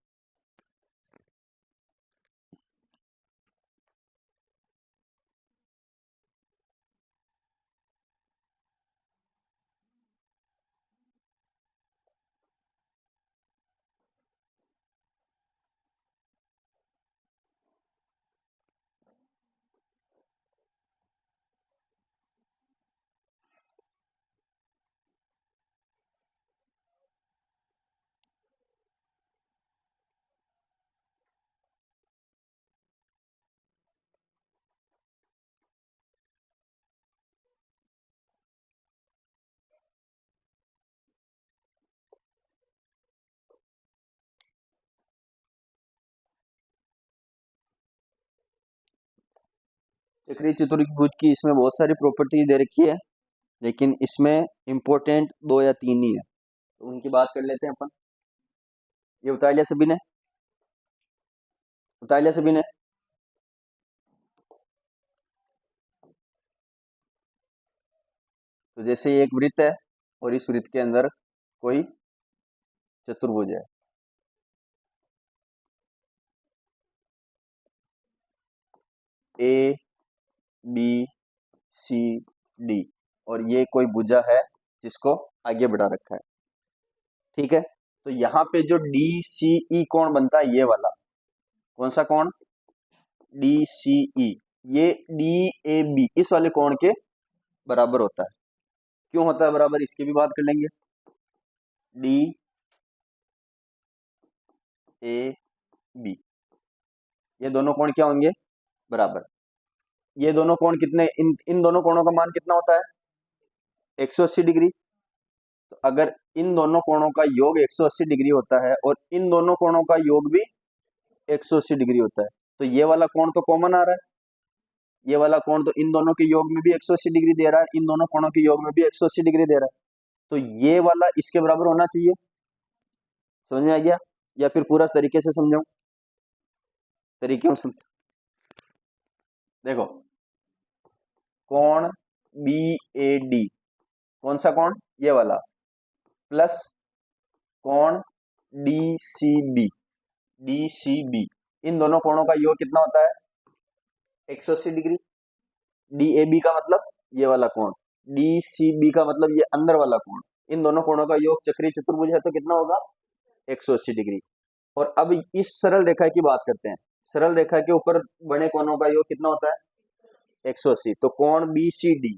चक्रीय चतुर्भुज की इसमें बहुत सारी प्रॉपर्टी दे रखी है, लेकिन इसमें इंपॉर्टेंट दो या तीन ही है, तो उनकी बात कर लेते हैं अपन। ये बता लिया सभी ने, बता लिया सभी ने। तो जैसे एक वृत्त है और इस वृत्त के अंदर कोई चतुर्भुज है, ए बी सी डी, और ये कोई भुजा है जिसको आगे बढ़ा रखा है। ठीक है, तो यहाँ पे जो डी सी ई कोण बनता है, ये वाला कौन सा कोण, डी सी ई, ये डी ए बी इस वाले कोण के बराबर होता है। क्यों होता है बराबर, इसकी भी बात कर लेंगे। डी ए बी, ये दोनों कोण क्या होंगे, बराबर। ये दोनों कोण कितने, इन दोनों कोणों का मान कितना होता है, 180 डिग्री। तो अगर इन दोनों कोणों का योग 180 डिग्री होता है और इन दोनों कोणों का योग भी 180 डिग्री होता है, तो ये वाला कोण तो कॉमन आ रहा है, ये वाला कोण तो इन दोनों के योग में भी 180 डिग्री दे रहा है, इन दोनों कोणों के योग में भी 180 डिग्री दे रहा है, तो ये वाला इसके बराबर होना चाहिए। समझ में आ गया, या फिर पूरा तरीके से समझाऊं, तरीके से देखो, कोण बी ए डी, कौन सा कोण, ये वाला, प्लस कोण D C B, D C B, इन दोनों कोणों का योग कितना होता है, 180 डिग्री। डी ए बी का मतलब ये वाला कोण, डी सी बी का मतलब ये अंदर वाला कोण, इन दोनों कोणों का योग चक्रीय चतुर्भुज है तो कितना होगा, 180 डिग्री। और अब इस सरल रेखा की बात करते हैं, सरल रेखा के ऊपर बने कोणों का योग कितना होता है, 180। तो कोण बी सी डी,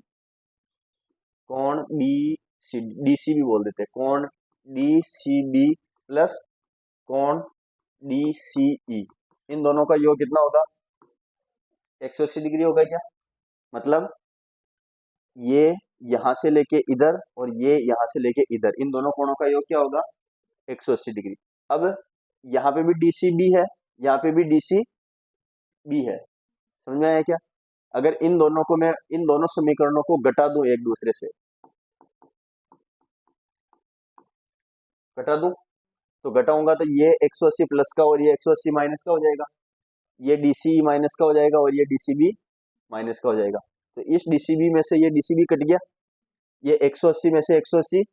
कोण B C D C B बोल देते हैं, कोण डी सी बी प्लस कोण डी सी ई, इन दोनों का योग कितना होगा, 180 डिग्री होगा क्या, मतलब ये यहां से लेके इधर और ये यहां से लेके इधर, इन दोनों कोणों का योग क्या होगा, 180 डिग्री। अब यहाँ पे भी डीसी बी है, यहाँ पे भी डीसी बी है, समझ में आया क्या। अगर इन दोनों को मैं, इन दोनों समीकरणों को घटा दूं एक दूसरे से, घटा दूं, तो घटाऊंगा तो ये 180 प्लस का और ये 180 माइनस का हो जाएगा, ये डीसी माइनस का हो जाएगा और ये डीसीबी माइनस का हो जाएगा। तो इस डीसीबी में से ये डीसीबी कट गया, ये 180 में से 180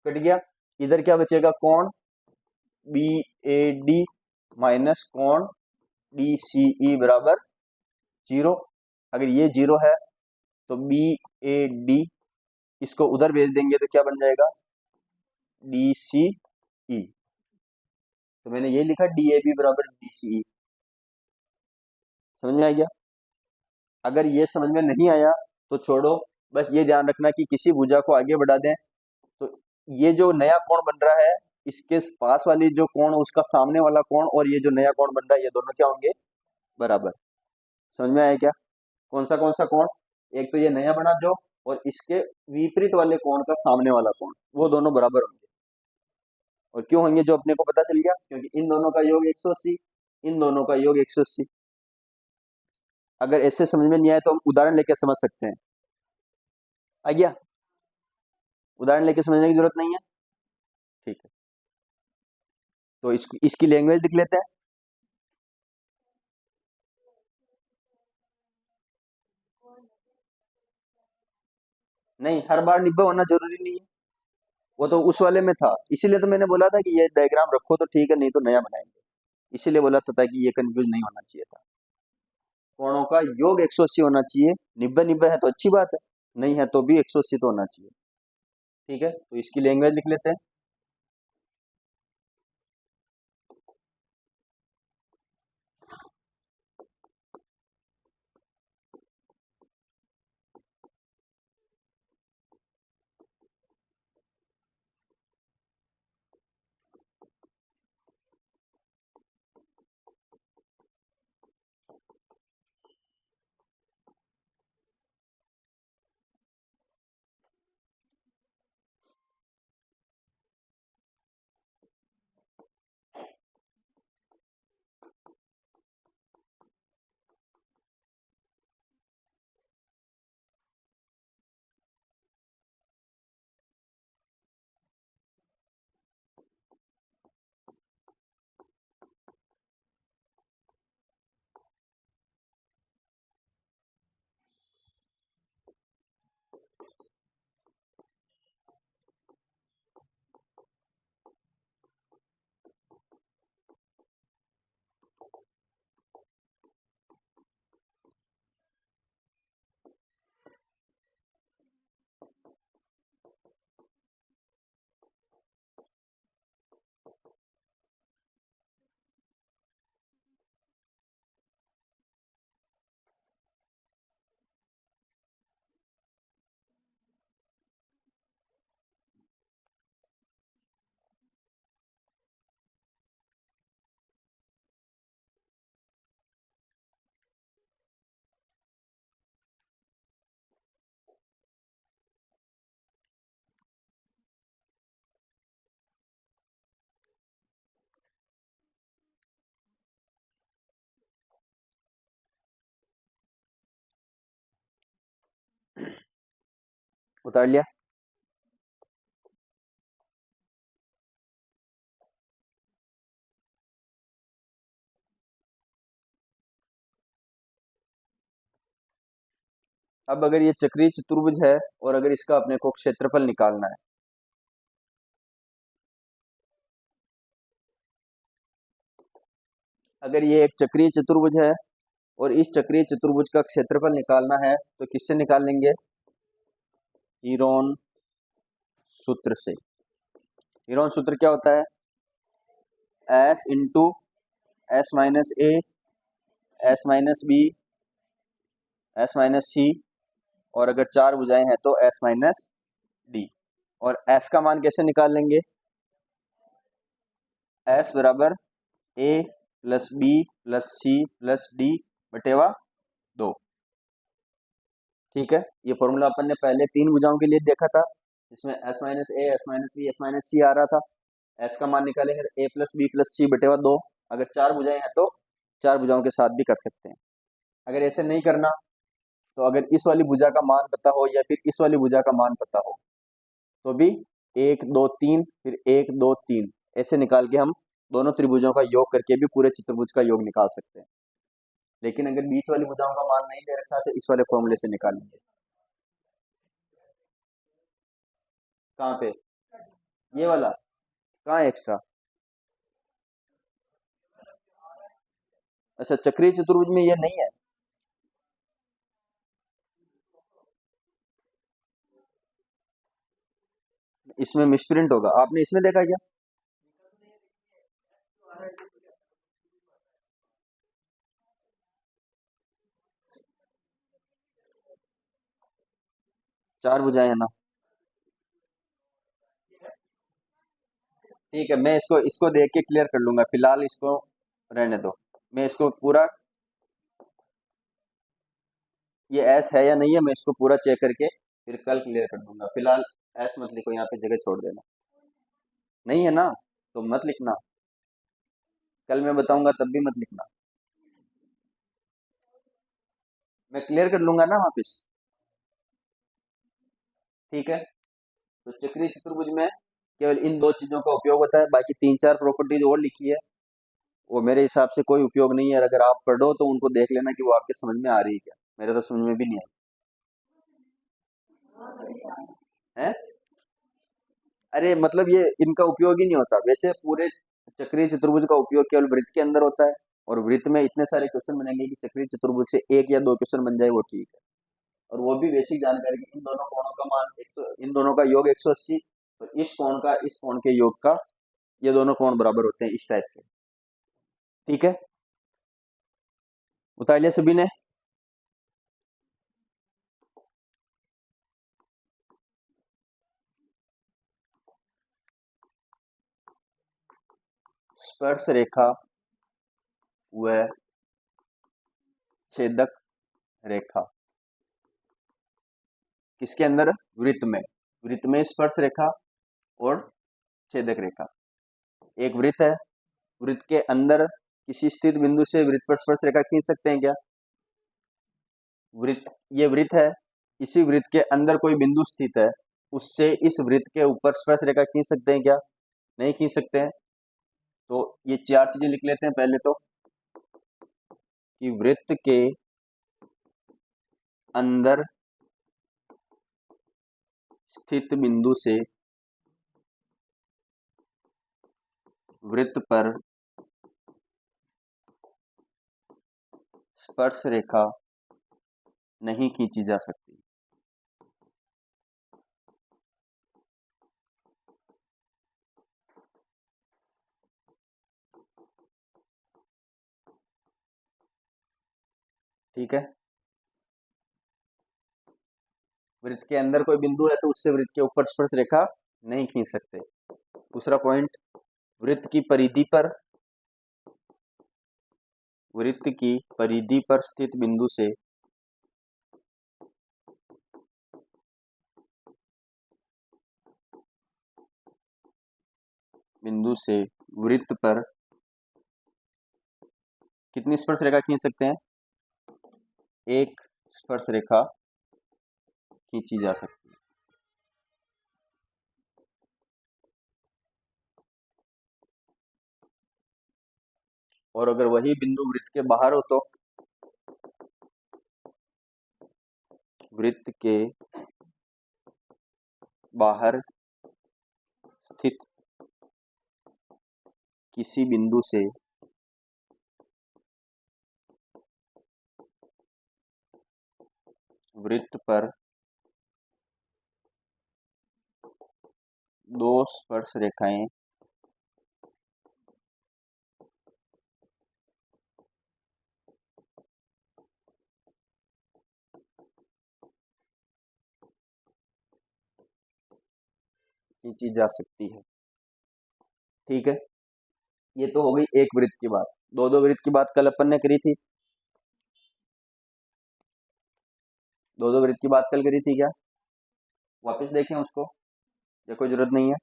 कट गया, इधर क्या बचेगा, कोण बी ए डी माइनस कोण डी सी ई बराबर 0। अगर ये 0 है तो बी ए डी, इसको उधर भेज देंगे तो क्या बन जाएगा, डी सी ई। तो मैंने ये लिखा डी ए बी बराबर डी सी ई, समझ में आ गया। अगर ये समझ में नहीं आया तो छोड़ो, बस ये ध्यान रखना कि किसी भुजा को आगे बढ़ा दें तो ये जो नया कोण बन रहा है, इसके पास वाली जो कोण, उसका सामने वाला कोण और ये जो नया कोण बन रहा है, ये दोनों क्या होंगे, बराबर। समझ में आया क्या, कौन सा कोण, एक तो ये नया बना जो, और इसके विपरीत वाले कोण का सामने वाला कोण, वो दोनों बराबर होंगे। और क्यों होंगे, जो अपने को पता चल गया, क्योंकि इन दोनों का योग 180, इन दोनों का योग 180। अगर ऐसे समझ में नहीं आए तो हम उदाहरण लेके समझ सकते हैं, आ गया, उदाहरण लेके समझने की जरूरत नहीं है, ठीक है। तो इसकी लैंग्वेज लिख लेते हैं। नहीं, हर बार निब्बा होना जरूरी नहीं है, वो तो उस वाले में था, इसीलिए तो मैंने बोला था कि ये डायग्राम रखो तो ठीक है, नहीं तो नया बनाएंगे, इसीलिए बोला था ताकि ये कंफ्यूज नहीं होना चाहिए था। कोणों का योग 180 होना चाहिए, निब्बे निब्बे है तो अच्छी बात है, नहीं है तो भी 180 तो होना चाहिए, ठीक है। तो इसकी लैंग्वेज लिख लेते हैं। उतार लिया। अब अगर ये चक्रीय चतुर्भुज है और अगर इसका अपने को क्षेत्रफल निकालना है, अगर ये एक चक्रीय चतुर्भुज है और इस चक्रीय चतुर्भुज का क्षेत्रफल निकालना है तो किससे निकाल लेंगे? हीरोन सूत्र से। हीरोन सूत्र क्या होता है? S into S minus A, S minus B, S minus C, और अगर चार भुजाएं हैं तो एस माइनस डी। और एस का मान कैसे निकाल लेंगे? एस बराबर A plus B plus C plus D बटेवा 2। ठीक है, ये फॉर्मूला अपन ने पहले तीन भुजाओं के लिए देखा था, इसमें S minus A, S minus B, S minus C आ रहा था। एस का मान निकालेंगे A plus B plus C बटेवा 2। अगर चार भुजाएं हैं तो चार भुजाओं के साथ भी कर सकते हैं। अगर ऐसे नहीं करना तो अगर इस वाली भुजा का मान पता हो या फिर इस वाली भुजा का मान पता हो तो भी एक दो तीन फिर एक दो तीन ऐसे निकाल के हम दोनों त्रिभुजों का योग करके भी पूरे चतुर्भुज का योग निकाल सकते हैं। लेकिन अगर बीच वाली भुजाओं का मान नहीं दे रखा तो इस वाले फॉर्मूले से निकालेंगे। कहाँ पे? ये वाला कहाँ है एक्स्ट्रा? अच्छा, चक्रीय चतुर्भुज में ये नहीं है। इसमें मिसप्रिंट होगा, आपने इसमें देखा क्या? चार भुजाएं है ना। ठीक है, मैं इसको इसको देख के क्लियर कर लूंगा, फिलहाल इसको रहने दो। मैं इसको पूरा, ये एस है या नहीं है, मैं इसको पूरा चेक करके फिर कल क्लियर कर दूंगा। फिलहाल एस मत लिखो, यहाँ पे जगह छोड़ देना। नहीं है ना तो मत लिखना, कल मैं बताऊंगा तब भी मत लिखना, मैं क्लियर कर लूंगा ना वापिस। ठीक है, तो चक्रीय चतुर्भुज में केवल इन दो चीजों का उपयोग होता है, बाकी तीन चार प्रॉपर्टीज और लिखी है, वो मेरे हिसाब से कोई उपयोग नहीं है। और अगर आप पढ़ो तो उनको देख लेना कि वो आपके समझ में आ रही है क्या। मेरे तो समझ में भी नहीं आई है। अरे मतलब ये इनका उपयोग ही नहीं होता वैसे, पूरे चक्रीय चतुर्भुज का उपयोग केवल वृत्त के अंदर होता है। और वृत्त में इतने सारे क्वेश्चन बनेंगे कि चक्रीय चतुर्भुज से एक या दो क्वेश्चन बन जाए वो ठीक है। और वो भी बेसिक जानकारी की, इन दोनों कोणों का मान 100, इन दोनों का योग 180, तो इस कोण का इस कोण के योग का, ये दोनों कोण बराबर होते हैं इस टाइप के। ठीक है, उतार लिया सभी ने? स्पर्श रेखा व छेदक रेखा किसके अंदर? वृत्त में। वृत्त में स्पर्श रेखा और छेदक रेखा। एक वृत्त है, वृत्त के अंदर किसी स्थित बिंदु से वृत्त पर स्पर्श रेखा खींच सकते हैं क्या? वृत्त, ये वृत्त है, इसी वृत्त के अंदर कोई बिंदु स्थित है, उससे इस वृत्त के ऊपर स्पर्श रेखा खींच सकते हैं क्या? नहीं खींच सकते हैं। तो ये चार चीजें लिख लेते हैं पहले तो, कि वृत्त के अंदर स्थित बिंदु से वृत्त पर स्पर्श रेखा नहीं खींची जा सकती। ठीक है, वृत्त के अंदर कोई बिंदु है तो उससे वृत्त के ऊपर स्पर्श रेखा नहीं खींच सकते। दूसरा पॉइंट, वृत्त की परिधि पर, वृत्त की परिधि पर स्थित बिंदु से वृत्त पर कितनी स्पर्श रेखा खींच सकते हैं? एक स्पर्श रेखा खींची जा सकती है। और अगर वही बिंदु वृत्त के बाहर हो तो वृत्त के बाहर स्थित किसी बिंदु से वृत्त पर दो स्पर्श रेखाएं खींची जा सकती है। ठीक है, ये तो हो गई एक वृत्त की बात। दो दो वृत्त की बात कल अपन ने करी थी। दो दो वृत्त की बात कल करी थी क्या? वापस देखें उसको या कोई जरूरत नहीं है?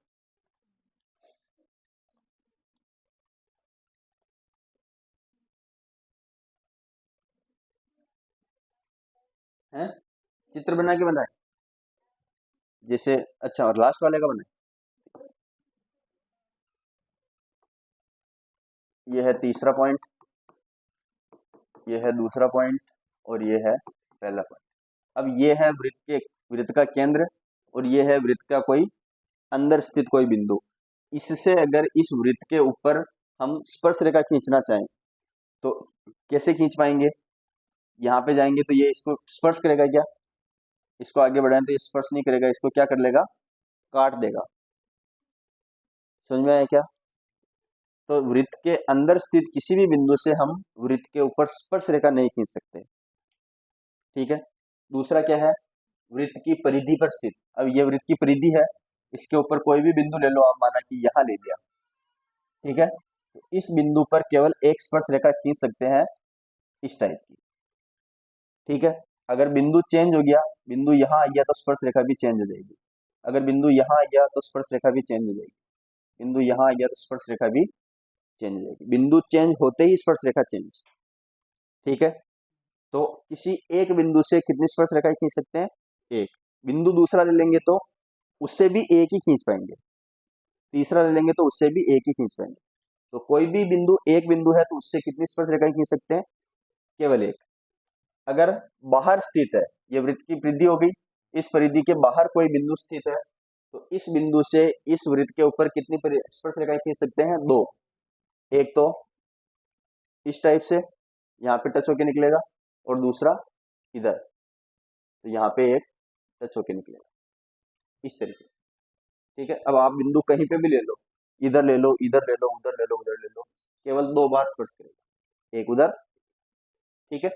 हैं, चित्र बना के बनाए जैसे? अच्छा, और लास्ट वाले का बनाए? ये है तीसरा पॉइंट, ये है दूसरा पॉइंट, और ये है पहला पॉइंट। अब ये है वृत्त का केंद्र, और ये है वृत्त का कोई अंदर स्थित कोई बिंदु। इससे अगर इस वृत्त के ऊपर हम स्पर्श रेखा खींचना चाहें तो कैसे खींच पाएंगे? यहाँ पे जाएंगे तो ये इसको स्पर्श करेगा क्या? इसको आगे बढ़ाएं तो ये स्पर्श नहीं करेगा, इसको क्या कर लेगा? काट देगा। समझ में आया क्या? तो वृत्त के अंदर स्थित किसी भी बिंदु से हम वृत्त के ऊपर स्पर्श रेखा नहीं खींच सकते। ठीक है। दूसरा क्या है? वृत्त की परिधि पर स्थित। अब ये वृत्त की परिधि है, इसके ऊपर कोई भी बिंदु ले लो आप, माना कि यहाँ ले लिया। ठीक है, तो इस बिंदु पर केवल एक स्पर्श रेखा खींच सकते हैं, इस टाइप की। ठीक है, अगर बिंदु चेंज हो गया, बिंदु यहाँ आ गया तो स्पर्श रेखा भी चेंज हो जाएगी। अगर बिंदु यहाँ आ गया तो स्पर्श रेखा भी चेंज हो जाएगी। बिंदु यहाँ आ गया तो स्पर्श रेखा भी चेंज हो जाएगी। बिंदु चेंज होते ही स्पर्श रेखा चेंज। ठीक है, तो किसी एक बिंदु से कितनी स्पर्श रेखाएं खींच सकते हैं? एक। बिंदु दूसरा ले लेंगे तो उससे भी एक ही खींच पाएंगे। तीसरा ले लेंगे तो उससे भी एक ही खींच पाएंगे। तो कोई भी बिंदु एक बिंदु है तो उससे कितनी स्पर्श रेखाएं खींच सकते हैं? केवल एक। अगर बाहर स्थित है, ये वृत्त की परिधि हो गई, इस परिधि के बाहर कोई बिंदु स्थित है तो इस बिंदु से इस वृत्त के ऊपर कितनी स्पर्श रेखाएं खींच सकते हैं? दो। एक तो इस टाइप से यहाँ पे टच होके निकलेगा, और दूसरा इधर, तो यहाँ पे एक टच होके निकलेगा, इस तरीके से। ठीक है, अब आप बिंदु कहीं पे भी ले लो, इधर ले लो, इधर ले लो, उधर ले लो, उधर ले लो, केवल दो बार स्पर्श करेगा, एक उधर। ठीक है,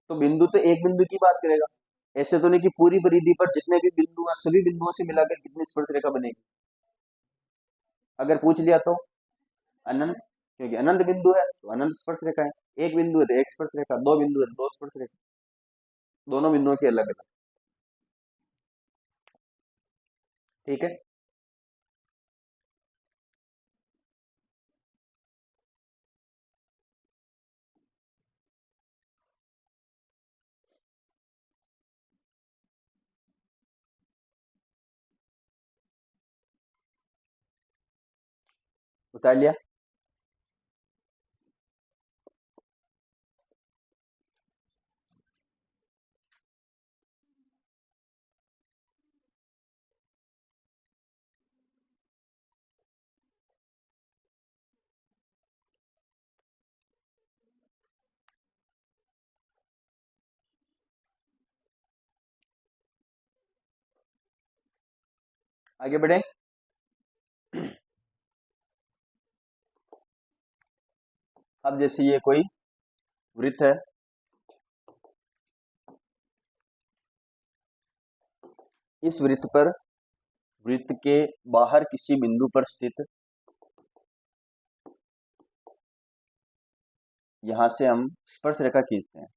तो बिंदु तो एक बिंदु की बात करेगा। ऐसे तो नहीं कि पूरी परिधि पर जितने भी बिंदु हैं सभी बिंदुओं से मिलाकर कितनी स्पर्श रेखा बनेगी। अगर पूछ लिया तो अनंत, क्योंकि अनंत बिंदु है तो अनंत स्पर्श रेखा है। एक बिंदु है तो एक स्पर्श रेखा, दो बिंदु है तो दो स्पर्श रेखा, दोनों बिंदुओं की अलग अलग। ठीक है, बता लिया। आगे बढ़े। अब जैसे ये कोई वृत्त है, इस वृत्त पर वृत्त के बाहर किसी बिंदु पर स्थित, यहां से हम स्पर्श रेखा खींचते हैं।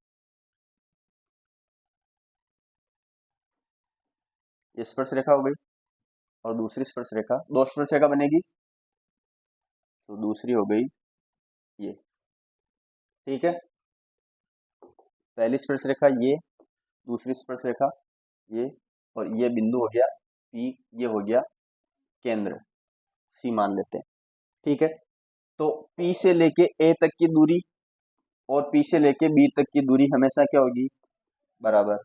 ये स्पर्श रेखा हो गई, और दूसरी स्पर्श रेखा, दो स्पर्श रेखा बनेगी, तो दूसरी हो गई ये। ठीक है, पहली स्पर्श रेखा ये, दूसरी स्पर्श रेखा ये, और ये बिंदु हो गया पी, ये हो गया केंद्र सी मान लेते हैं। ठीक है, तो P से लेके A तक की दूरी और P से लेके B तक की दूरी हमेशा क्या होगी, बराबर,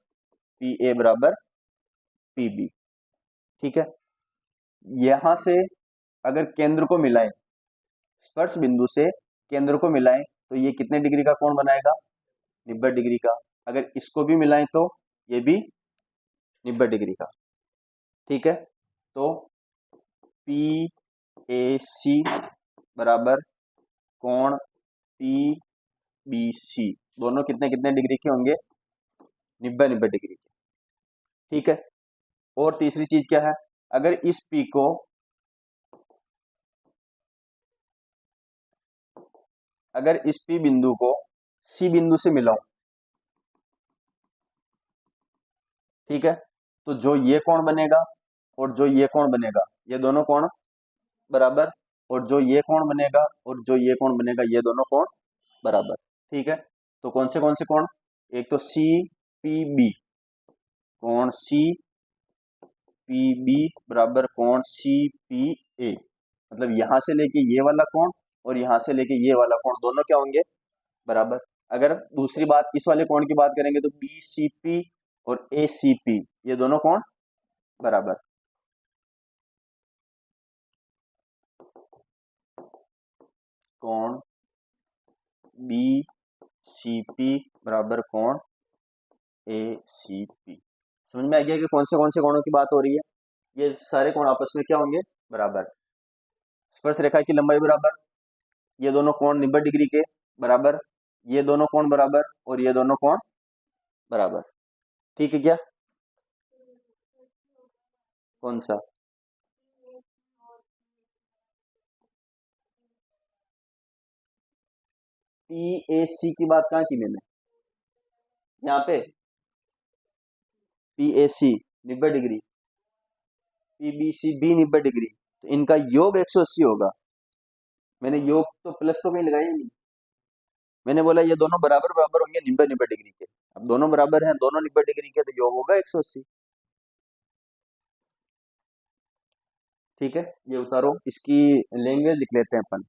PA बराबर PB। ठीक है, यहां से अगर केंद्र को मिलाएं, स्पर्श बिंदु से केंद्र को मिलाएं तो ये कितने डिग्री का कोण बनाएगा, 90 डिग्री का। अगर इसको भी मिलाएं तो ये भी 90 डिग्री का। ठीक है, तो PAC बराबर कोण PBC, दोनों कितने कितने डिग्री के होंगे, 90 डिग्री के। ठीक है, और तीसरी चीज क्या है, अगर इस P को, अगर इस P बिंदु को C बिंदु से मिलाऊं, ठीक है, तो जो ये कोण बनेगा और जो ये कोण बनेगा, ये दोनों कोण बराबर, और जो ये कोण बनेगा और जो ये कोण बनेगा, ये दोनों कोण बराबर। ठीक है, तो कौन से कोण, एक तो CPB, कोण CPB बराबर कोण CPA, मतलब यहां से लेके ये वाला कोण और यहां से लेके ये वाला कोण दोनों क्या होंगे, बराबर। अगर दूसरी बात इस वाले कोण की बात करेंगे तो BCP और ACP, ये दोनों कोण बराबर। कोण BCP बराबर कोण ACP। समझ में आ गया कि कौन से कोणों की बात हो रही है, ये सारे कोण आपस में क्या होंगे, बराबर। स्पर्श रेखा की लंबाई बराबर, ये दोनों कोण 90 डिग्री के बराबर, ये दोनों कोण बराबर और ये दोनों कोण बराबर। ठीक है क्या, कौन सा, PAC की बात कहाँ की मैंने, यहाँ पे PAC 90 डिग्री, PBC भी 90 डिग्री, तो इनका योग 180 होगा। मैंने योग तो प्लस तो कहीं लगाई नहीं, मैंने बोला ये दोनों बराबर बराबर होंगे 90 डिग्री के। अब दोनों बराबर हैं, दोनों 90 डिग्री के, तो योग होगा 180। ठीक है, ये उतारो, इसकी लैंग्वेज लिख लेते हैं अपन।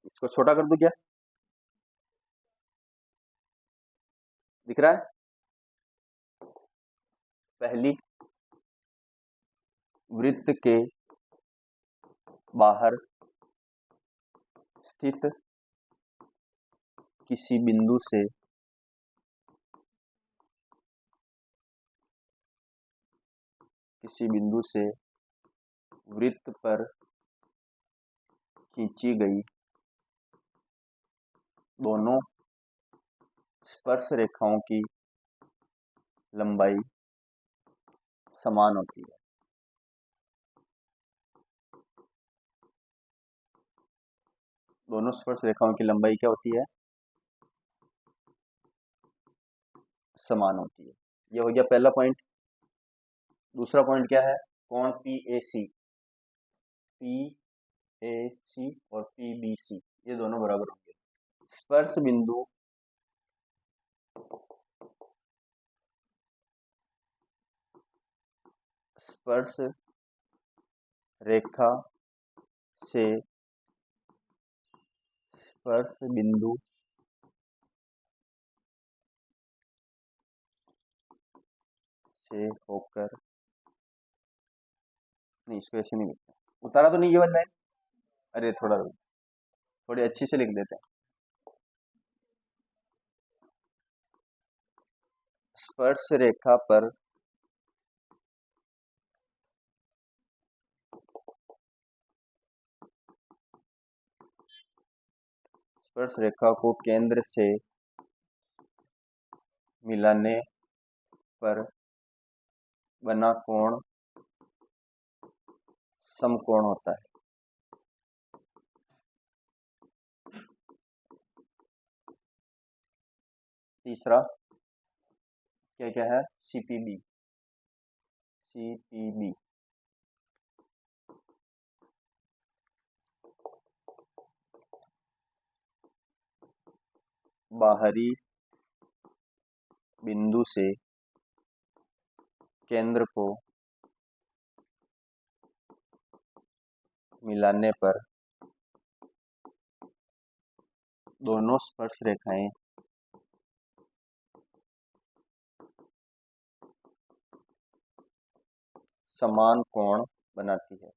इसको छोटा कर दूं क्या, दिख रहा है, पहली, वृत्त के बाहर स्थित किसी बिंदु से वृत्त पर खींची गई दोनों स्पर्श रेखाओं की लंबाई समान होती है। दोनों स्पर्श रेखाओं की लंबाई क्या होती है, समान होती है। ये हो गया पहला पॉइंट। दूसरा पॉइंट क्या है, कोण PAC और PBC, ये दोनों बराबर होंगे। स्पर्श बिंदु स्पर्श रेखा से स्पर्श बिंदु से होकर, नहीं इसको ऐसे नहीं लिखते, उतारा तो नहीं ये वाला है, अरे थोड़ा थोड़ी अच्छी से लिख देते हैं। स्पर्श रेखा पर स्पर्श रेखा को केंद्र से मिलाने पर बना कोण समकोण होता है। तीसरा क्या क्या है, CPB बाहरी बिंदु से केंद्र को मिलाने पर दोनों स्पर्श रेखाएं समान कोण बनाती है।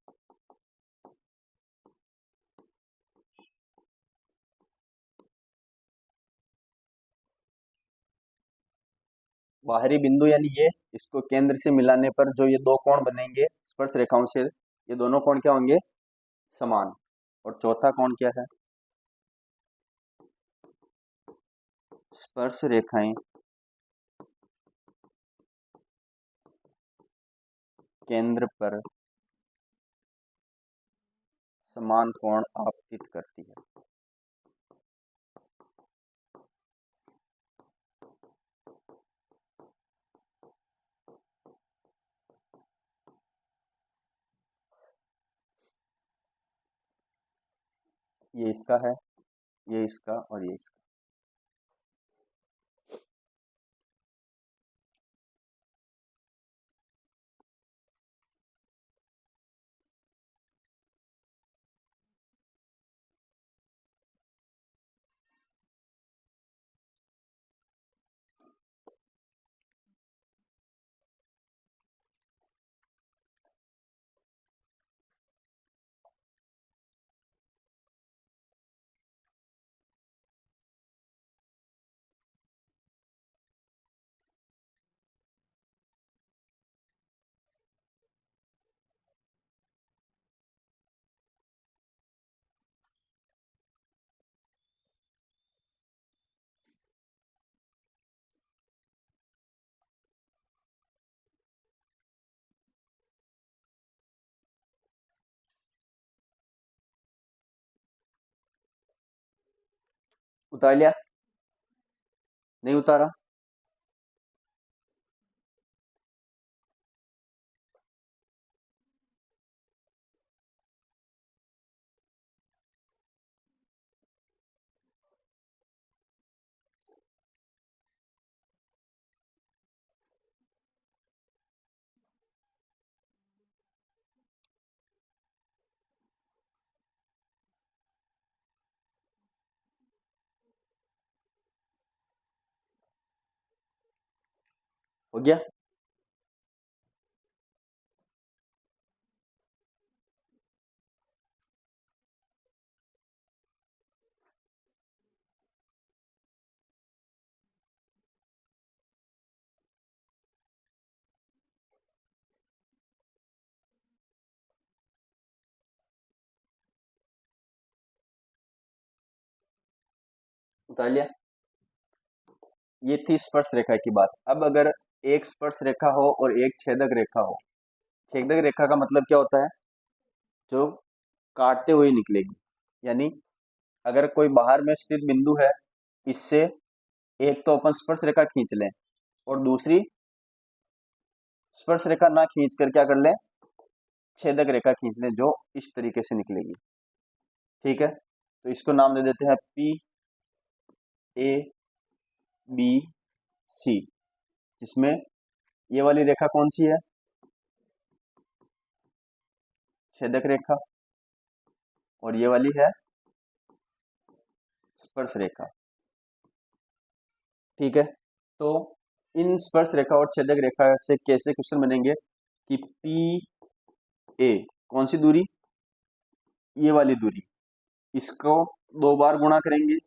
बाहरी बिंदु यानी ये, इसको केंद्र से मिलाने पर जो ये दो कोण बनेंगे स्पर्श रेखाओं से, ये दोनों कोण क्या होंगे? समान। और चौथा कोण क्या है? स्पर्श रेखाएं केंद्र पर समान कोण आपतित करती है। ये इसका है, ये इसका, और ये इसका। उतार लिया? नहीं उतारा? हो गया? उतार लिया? ये थी स्पर्श रेखा की बात। अब अगर एक स्पर्श रेखा हो और एक छेदक रेखा हो, छेदक रेखा का मतलब क्या होता है? जो काटते हुए निकलेगी। यानी अगर कोई बाहर में स्थित बिंदु है, इससे एक तो अपन स्पर्श रेखा खींच लें और दूसरी स्पर्श रेखा ना खींच कर क्या कर लें? छेदक रेखा खींच लें, जो इस तरीके से निकलेगी। ठीक है, तो इसको नाम दे देते हैं पी ए बी सी, जिसमें ये वाली रेखा कौन सी है? छेदक रेखा। और ये वाली है स्पर्श रेखा। ठीक है, तो इन स्पर्श रेखा और छेदक रेखा से कैसे क्वेश्चन बनेंगे कि पी ए कौन सी दूरी? ये वाली दूरी, इसको दो बार गुणा करेंगे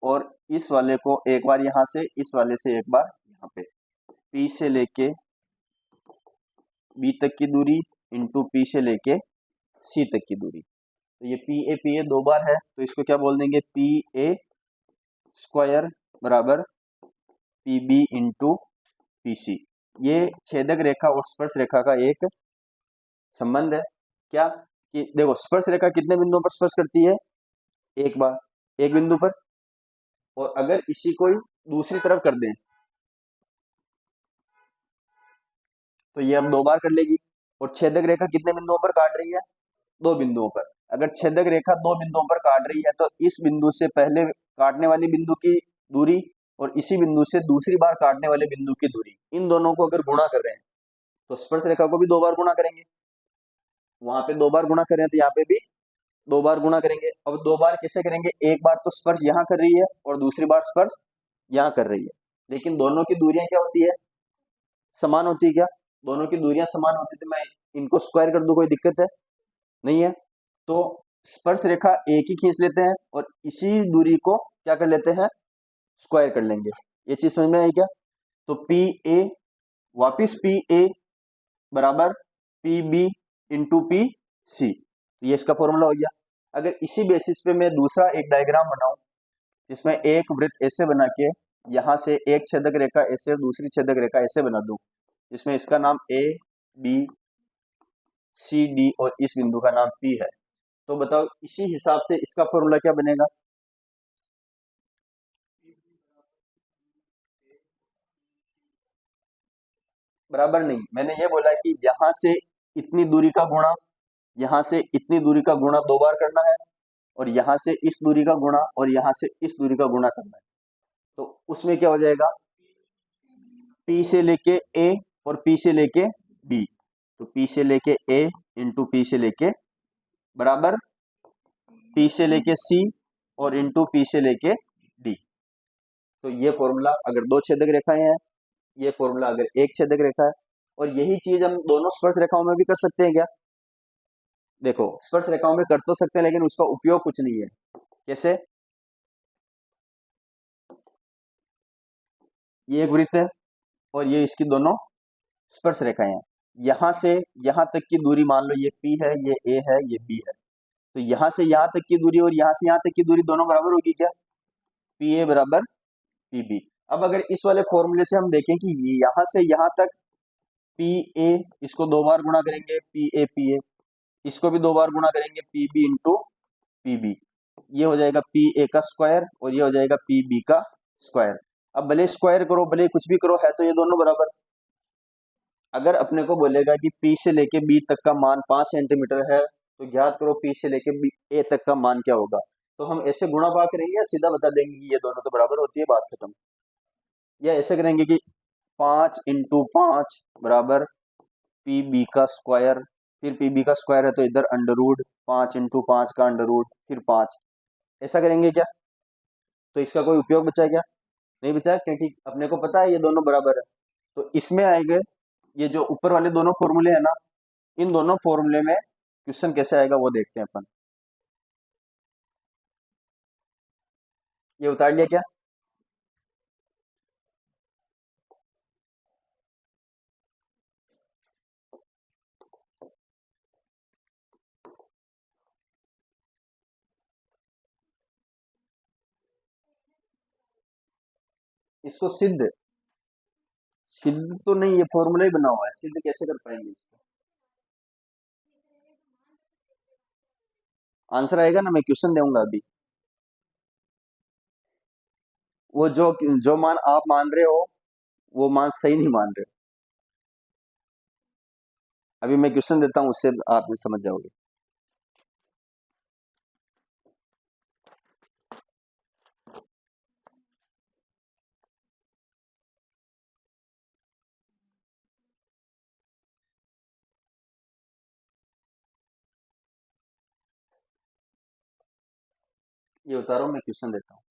और इस वाले को एक बार यहां से, इस वाले से एक बार यहाँ पे। पी से लेके बी तक की दूरी इंटू पी से लेके सी तक की दूरी। तो ये पी ए दो बार है, तो इसको क्या बोल देंगे? पी ए स्क्वायर बराबर P B into P C. ये छेदक रेखा और स्पर्श रेखा का एक संबंध है। क्या कि देखो, स्पर्श रेखा कितने बिंदुओं पर स्पर्श करती है? एक बार, एक बिंदु पर। और अगर इसी को दूसरी तरफ कर दें तो ये अब दो बार कर लेगी। और छेदक रेखा कितने बिंदुओं पर काट रही है? दो बिंदुओं पर। अगर छेदक रेखा दो बिंदुओं पर काट रही है तो इस बिंदु से पहले काटने वाली बिंदु की दूरी और इसी बिंदु से दूसरी बार काटने वाले बिंदु की दूरी, इन दोनों को अगर गुणा कर रहे हैं तो स्पर्श रेखा को भी 2 बार गुणा करेंगे। वहां पे 2 बार गुणा कर रहे हैं तो यहाँ पे भी 2 बार गुणा करेंगे। अब 2 बार कैसे करेंगे, एक बार तो स्पर्श यहाँ कर रही है और दूसरी बार स्पर्श यहाँ कर रही है, लेकिन दोनों की दूरियां क्या होती है, समान होती है क्या, दोनों की दूरियां समान होती है तो मैं इनको स्क्वायर कर दूं, कोई दिक्कत है नहीं है। तो स्पर्श रेखा एक ही खींच लेते हैं और इसी दूरी को क्या कर लेते हैं, स्क्वायर कर लेंगे। ये चीज समझ में आई क्या। तो पी ए, वापिस पी ए बराबर P B into P C, ये इसका फॉर्मूला हो गया। अगर इसी बेसिस पे मैं दूसरा एक डायग्राम बनाऊं जिसमें एक वृत्त ऐसे बना के यहां से एक छेदक रेखा ऐसे और दूसरी छेदक रेखा ऐसे बना दूं, जिसमें इसका नाम ए बी सी डी और इस बिंदु का नाम पी है, तो बताओ इसी हिसाब से इसका फॉर्मूला क्या बनेगा। बराबर नहीं, मैंने ये बोला कि यहां से इतनी दूरी का गुणा, यहां से इतनी दूरी का गुणा 2 बार करना है और यहां से इस दूरी का गुणा और यहां से इस दूरी का गुणा करना है। तो उसमें क्या हो जाएगा, P से लेके A और P से लेके B, तो P से लेके A इंटू P से लेके बराबर P से लेके C और इंटू P से लेके D। तो ये फॉर्मूला अगर 2 छेदक रेखाएं हैं, ये फॉर्मूला अगर एक छेदक रेखा है, और यही चीज हम दोनों स्पर्श रेखाओं में भी कर सकते हैं क्या। देखो स्पर्श रेखाओं में कर तो सकते हैं लेकिन उसका उपयोग कुछ नहीं है। कैसे, ये एक वृत्त है और ये इसकी दोनों स्पर्श रेखाएं हैं। यहां से यहां तक की दूरी मान लो ये P है, ये A है, ये B है, तो यहां से यहां तक की दूरी और यहां से यहां तक की दूरी दोनों बराबर होगी क्या, पी ए बराबर पी बी। अब अगर इस वाले फॉर्मूले से हम देखें कि ये यहां से यहां तक पी ए, इसको 2 बार गुणा करेंगे पी ए, इसको भी 2 बार गुणा करेंगे P B into P B, ये हो जाएगा पी ए का स्क्वायर और ये हो जाएगा पी बी का स्क्वायर। अब भले स्क्वायर करो भले कुछ भी करो, है तो ये दोनों बराबर। अगर अपने को बोलेगा कि P से लेके B तक का मान 5 सेंटीमीटर है तो ज्ञात करो P से लेके A तक का मान क्या होगा, तो हम ऐसे गुणा भाग करेंगे या सीधा बता देंगे कि ये दोनों तो बराबर होती है, बात खत्म। या ऐसे करेंगे कि 5 इंटू 5 बराबर पी बी का स्क्वायर, फिर पी बी का स्क्वायर है तो इधर अंडर रूट 5 इंटू 5 का अंडर रूट फिर 5, ऐसा करेंगे क्या। तो इसका कोई उपयोग बचा क्या, नहीं बचा, क्योंकि अपने को पता है ये दोनों बराबर है। तो इसमें आएंगे ये जो ऊपर वाले दोनों फॉर्मूले हैं ना, इन दोनों फॉर्मूले में क्वेश्चन कैसे आएगा वो देखते हैं अपन। ये उतार लिया क्या, इसको सिद्ध, सिद्ध तो नहीं, ये फॉर्मूला ही बना हुआ है, सिद्ध कैसे कर पाएंगे इसको। आंसर आएगा ना, मैं क्वेश्चन दूंगा अभी। वो जो मान आप मान रहे हो वो मान सही नहीं मान रहे हो। अभी मैं क्वेश्चन देता हूँ उससे आप समझ जाओगे। ये उतारो, मैं क्वेश्चन देता हूँ।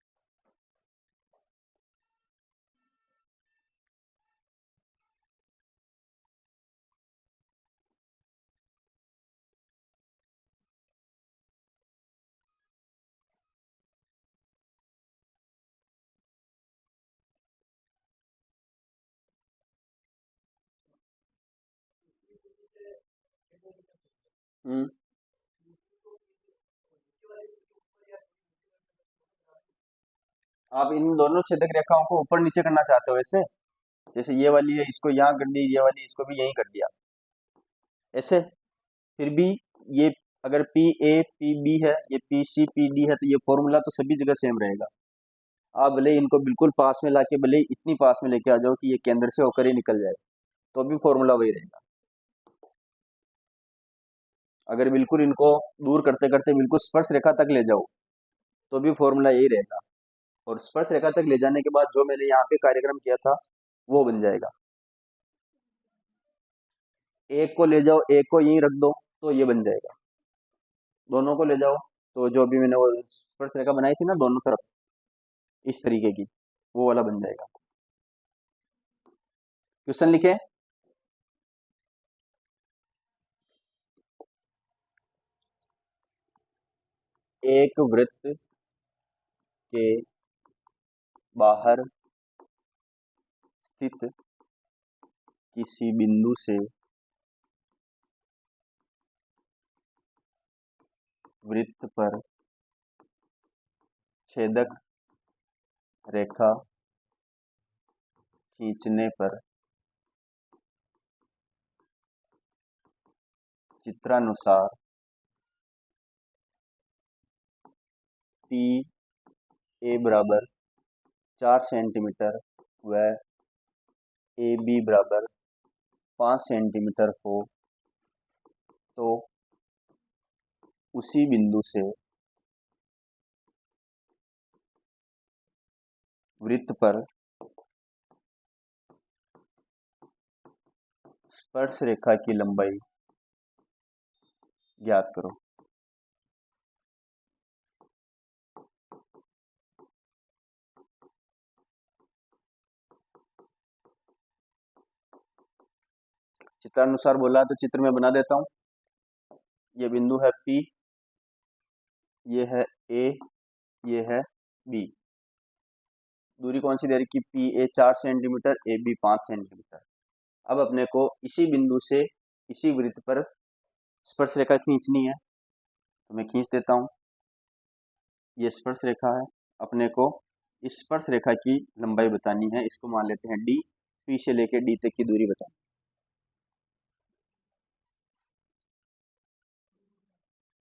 हम्म, आप इन दोनों छेदक रेखाओं को ऊपर नीचे करना चाहते हो ऐसे, जैसे ये वाली है इसको यहाँ कर दी, ये वाली इसको भी यहीं कर दिया ऐसे। फिर भी ये अगर पी ए पी बी है, ये पी सी पी डी है, तो ये फॉर्मूला तो सभी जगह सेम रहेगा। आप भले इनको बिल्कुल पास में लाके भले इतनी पास में लेके आ जाओ कि ये केंद्र से होकर ही निकल जाए, तो भी फॉर्मूला वही रहेगा। अगर बिल्कुल इनको दूर करते करते बिल्कुल स्पर्श रेखा तक ले जाओ तो भी फॉर्मूला यही रहेगा। और स्पर्श रेखा तक ले जाने के बाद जो मैंने यहाँ पे कार्यक्रम किया था वो बन जाएगा। एक को ले जाओ, एक को यहीं रख दो तो ये बन जाएगा। दोनों को ले जाओ तो जो भी मैंने वो स्पर्श रेखा बनाई थी ना दोनों तरफ इस तरीके की, वो वाला बन जाएगा। क्वेश्चन लिखे। एक वृत्त के बाहर स्थित किसी बिंदु से वृत्त पर छेदक रेखा खींचने पर चित्रानुसार पी ए बराबर 4 सेंटीमीटर व ए बी बराबर 5 सेंटीमीटर हो तो उसी बिंदु से वृत्त पर स्पर्श रेखा की लंबाई ज्ञात करो। चित्रानुसार बोला तो चित्र में बना देता हूं। ये बिंदु है P, ये है A, ये है B। दूरी कौन सी दे रखी? P A 4 centimetre, A B 5 centimetre. अब अपने को इसी बिंदु से इसी वृत्त पर स्पर्श रेखा खींचनी है तो मैं खींच देता हूं। ये स्पर्श रेखा है, अपने को इस स्पर्श रेखा की लंबाई बतानी है, इसको मान लेते हैं डी। पी से लेके डी तक की दूरी बतानी।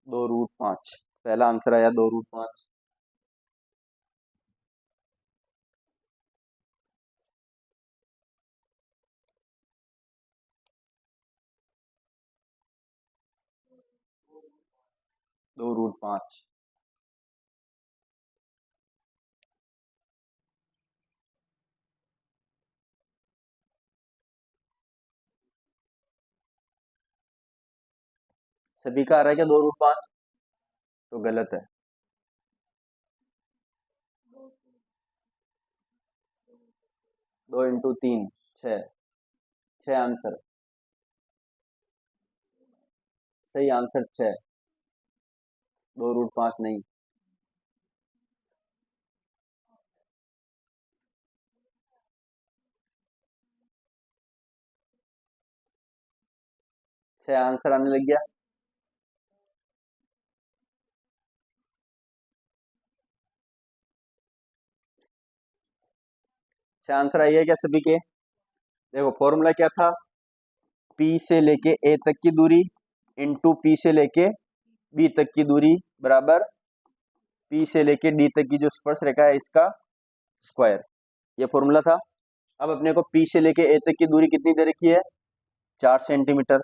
2√5 पहला आंसर आया 2√5। दो रूट पांच। सभी का आ रहा है क्या 2√5? तो गलत है। 2 × 3 6। 6 आंसर, सही आंसर 6। 2√5 नहीं। छह आंसर आने लग गया। छह आंसर आई है क्या सभी के? देखो फॉर्मूला क्या था? P से लेके A तक की दूरी इंटू P से लेके B तक की दूरी बराबर P से लेके D तक की जो स्पर्श रेखा है इसका स्क्वायर। ये फॉर्मूला था। अब अपने को P से लेके A तक की दूरी कितनी दे रखी है? 4 सेंटीमीटर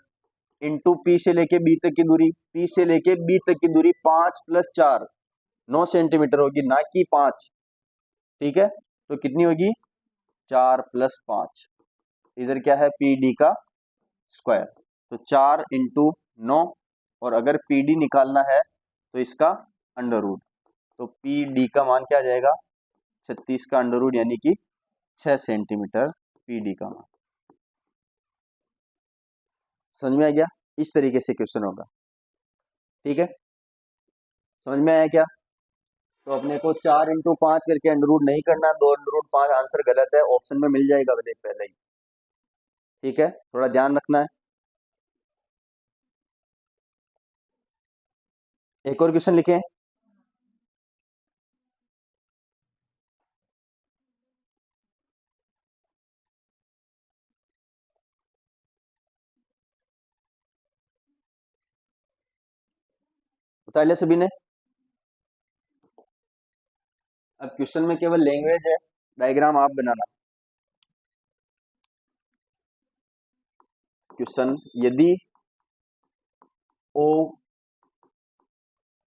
इंटू P से लेके B तक की दूरी, P से लेके B तक की दूरी 5 + 4 9 सेंटीमीटर होगी, ना कि 5। ठीक है, तो कितनी होगी? 4 + 5। इधर क्या है? पी डी का स्क्वायर। तो 4 × 9, और अगर पी डी निकालना है तो इसका अंडर रूट। तो पी डी का मान क्या आ जाएगा? 36 का अंडर रूट, यानी कि 6 सेंटीमीटर पी डी का मान। समझ में आ गया? इस तरीके से क्वेश्चन होगा। ठीक है, समझ में आया क्या? तो अपने को 4 × 5 करके अंडर रूट नहीं करना। 2√5 आंसर गलत है, ऑप्शन में मिल जाएगा पहले ही। ठीक है, थोड़ा ध्यान रखना है। एक और क्वेश्चन लिखें। बता लिया सभी ने? अब क्वेश्चन में केवल लैंग्वेज है, डायग्राम आप बनाना। क्वेश्चन, यदि ओ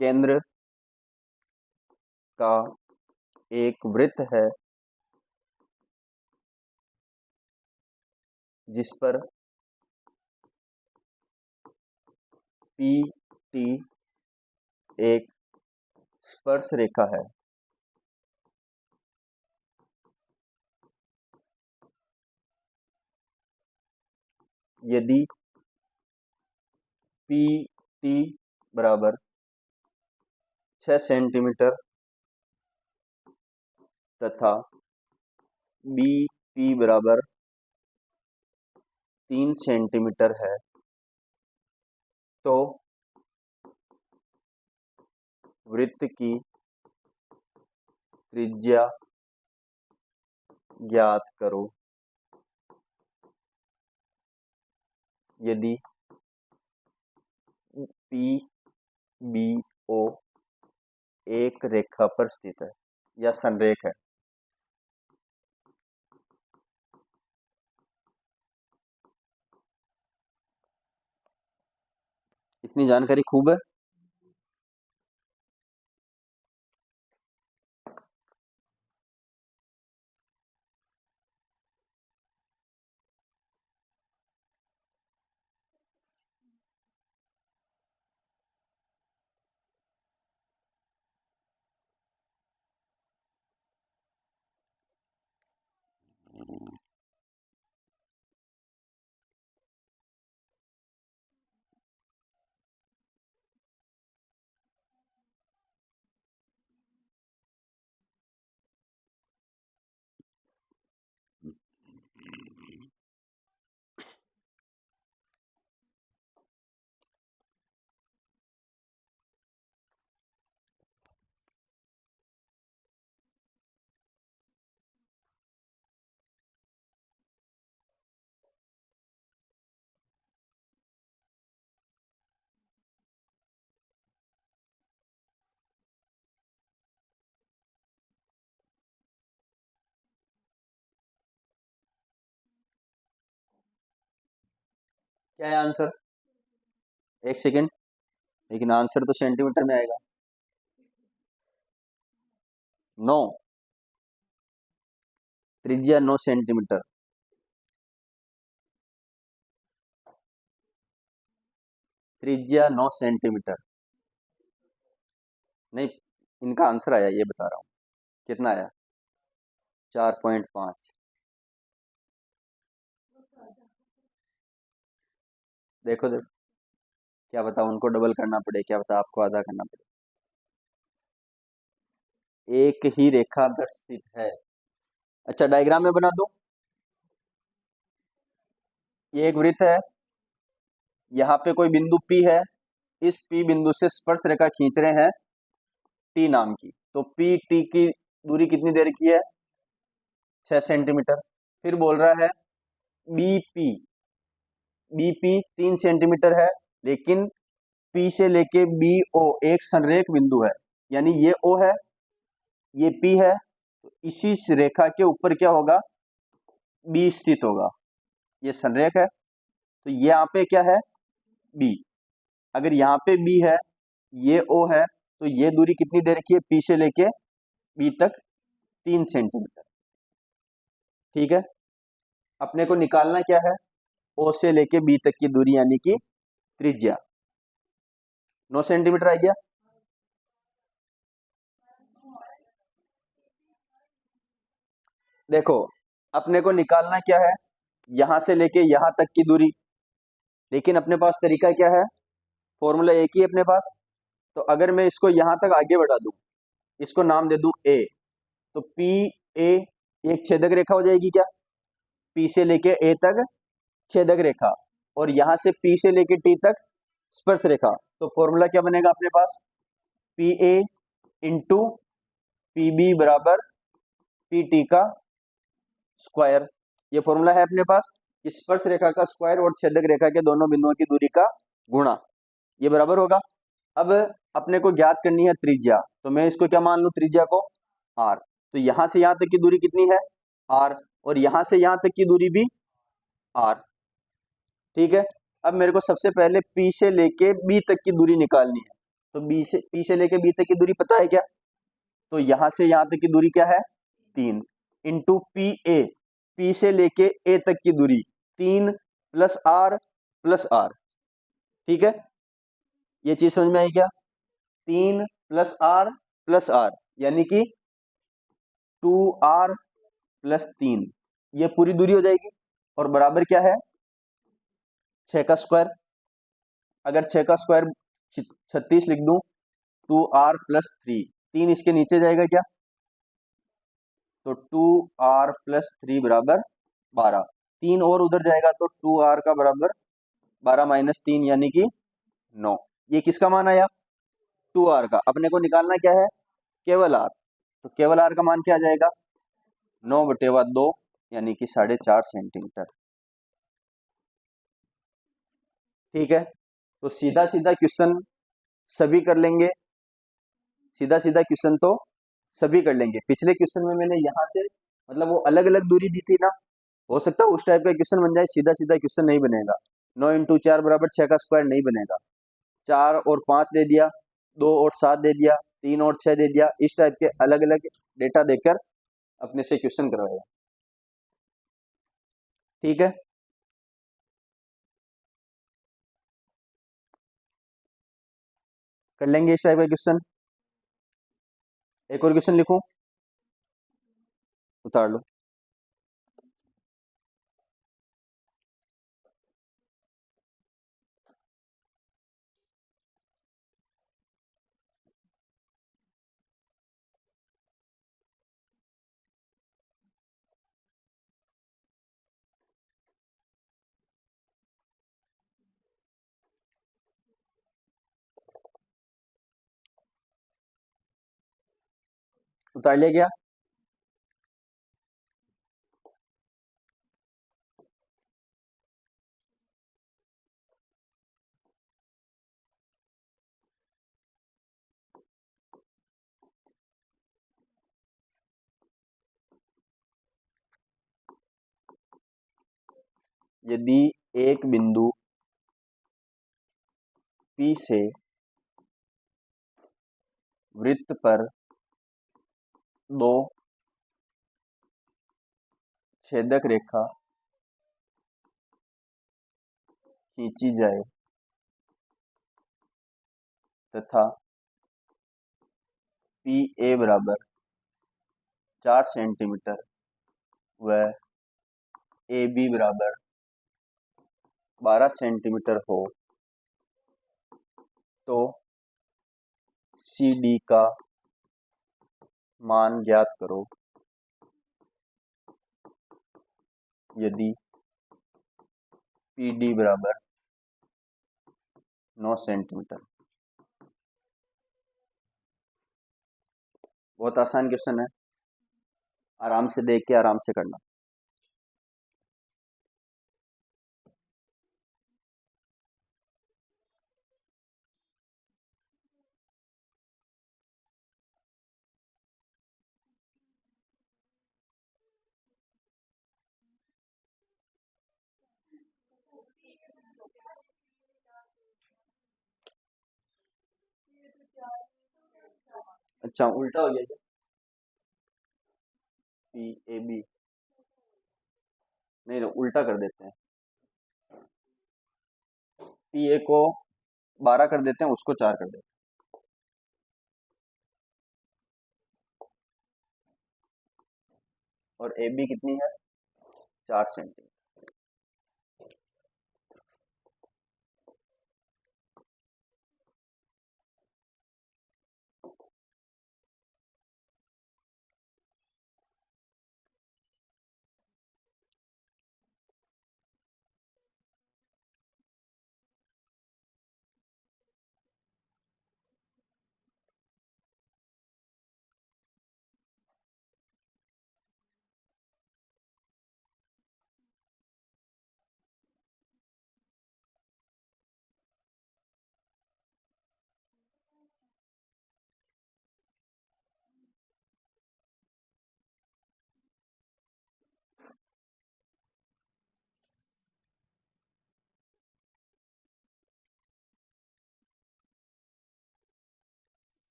केंद्र का एक वृत्त है जिस पर पी टी एक स्पर्श रेखा है। यदि पी टी बराबर 6 सेंटीमीटर तथा बी पी बराबर 3 सेंटीमीटर है तो वृत्त की त्रिज्या ज्ञात करो। यदि पी बी ओ एक रेखा पर स्थित है या संरेख है। इतनी जानकारी खूब है। क्या है आंसर? एक सेकेंड, लेकिन आंसर तो सेंटीमीटर में आएगा। 9, त्रिज्या 9 सेंटीमीटर। त्रिज्या 9 सेंटीमीटर नहीं, इनका आंसर आया ये बता रहा हूँ। कितना आया? 4.5। देखो देखो, क्या बता उनको डबल करना पड़े, क्या बता आपको आधा करना पड़े। एक ही रेखा पर स्थित है। अच्छा, डायग्राम में बना दो। ये एक वृत्त है, यहाँ पे कोई बिंदु P है, इस P बिंदु से स्पर्श रेखा खींच रहे हैं T नाम की। तो P T की दूरी कितनी देर की है? 6 सेंटीमीटर। फिर बोल रहा है BP, BP 3 सेंटीमीटर है, लेकिन P से लेके BO एक संरेख बिंदु है, यानी ये O है, ये P है, तो इसी रेखा के ऊपर क्या होगा? B स्थित होगा। ये संरेख है, तो ये यहाँ पे क्या है? B। अगर यहाँ पे B है, ये O है, तो ये दूरी कितनी दे रखी है P से लेके B तक? 3 सेंटीमीटर। ठीक है, अपने को निकालना क्या है? O से लेके B तक की दूरी, यानी कि त्रिज्या। 9 सेंटीमीटर आ गया। देखो, अपने को निकालना क्या है? यहां से लेके यहां तक की दूरी, लेकिन अपने पास तरीका क्या है? फॉर्मूला एक ही है अपने पास। तो अगर मैं इसको यहां तक आगे बढ़ा दूं, इसको नाम दे दूं A, तो पी ए एक छेदक रेखा हो जाएगी क्या? P से लेके A तक छेदक रेखा, और यहां से P से लेके T तक स्पर्श रेखा। तो फॉर्मूला क्या बनेगा अपने पास? P A into P B बराबर पी टी का स्क्वायर। ये फॉर्मूला है अपने पास कि स्पर्श रेखा का स्क्वायर और छेदक रेखा के दोनों बिंदुओं की दूरी का गुणा, ये बराबर होगा। अब अपने को ज्ञात करनी है त्रिज्या, तो मैं इसको क्या मान लूं? त्रिज्या को r। तो यहां से यहां तक की दूरी कितनी है? r, और यहां से यहां तक की दूरी भी r। ठीक है, अब मेरे को सबसे पहले P से लेके B तक की दूरी निकालनी है। तो P से लेके B तक की दूरी पता है क्या? तो यहां से यहां तक की दूरी क्या है 3 इंटू पी ए, पी से लेके ए तक की दूरी 3 प्लस आर। ठीक है, ये चीज समझ में आई क्या? 3 प्लस आर यानी कि 2r+3, ये पूरी दूरी हो जाएगी। और बराबर क्या है 6 का स्क्वायर। अगर 6 का स्क्वायर 36 लिख दूं, 2r+3, 3 इसके नीचे जाएगा क्या, तो 2r+3 बराबर 12। 3 और उधर जाएगा तो 2r का बराबर 12 - 3 यानी कि 9। ये किसका मान आया 2r का। अपने को निकालना क्या है केवल r, तो केवल r का मान क्या आ जाएगा 9/2 यानी कि 4.5 सेंटीमीटर। ठीक है, तो सीधा सीधा क्वेश्चन सभी कर लेंगे, सीधा सीधा क्वेश्चन तो सभी कर लेंगे। पिछले क्वेश्चन में मैंने यहाँ से मतलब वो अलग अलग दूरी दी थी ना, हो सकता है उस टाइप का क्वेश्चन बन जाए, सीधा सीधा क्वेश्चन नहीं बनेगा। 9 × 4 बराबर 6 का स्क्वायर नहीं बनेगा। 4 और 5 दे दिया, 2 और 7 दे दिया, 3 और 6 दे दिया, इस टाइप के अलग अलग डेटा देकर अपने से क्वेश्चन करवाएगा। ठीक है, कर लेंगे इस टाइप का क्वेश्चन। एक और क्वेश्चन लिखूं, उतार लो। उतार लिया क्या? यदि एक बिंदु P से वृत्त पर दो छेदक रेखा खींची जाए तथा पी ए बराबर 4 सेंटीमीटर व ए बी बराबर 12 सेंटीमीटर हो, तो सी डी का मान ज्ञात करो यदि पी डी बराबर 9 सेंटीमीटर। बहुत आसान क्वेश्चन है, आराम से देख के आराम से करना। अच्छा उल्टा हो गया क्या? पी ए बी, नहीं तो उल्टा कर देते हैं, पी ए को 12 कर देते हैं, उसको 4 कर देते हैं, और ए बी कितनी है 4 सेंटीमीटर।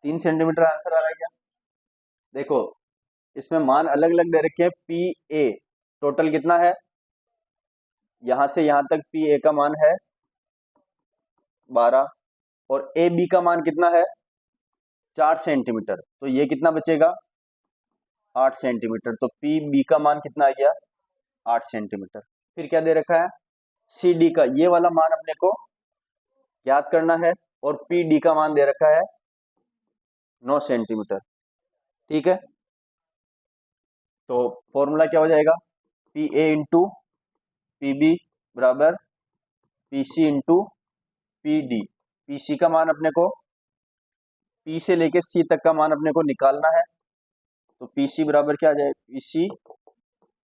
3 सेंटीमीटर आंसर आ रहा है क्या? देखो इसमें मान अलग अलग दे रखे हैं। पी ए टोटल कितना है, यहां से यहां तक पी ए का मान है 12, और ए बी का मान कितना है 4 सेंटीमीटर, तो ये कितना बचेगा 8 सेंटीमीटर। तो पी बी का मान कितना आ गया 8 सेंटीमीटर। फिर क्या दे रखा है, सी डी का ये वाला मान अपने को याद करना है, और पी डी का मान दे रखा है 9 सेंटीमीटर। ठीक है, तो फॉर्मूला क्या हो जाएगा, P A into P B बराबर P C into P D. P C का मान अपने को, पी से लेके सी तक का मान अपने को निकालना है, तो पी सी बराबर क्या आ जाएगा, पी सी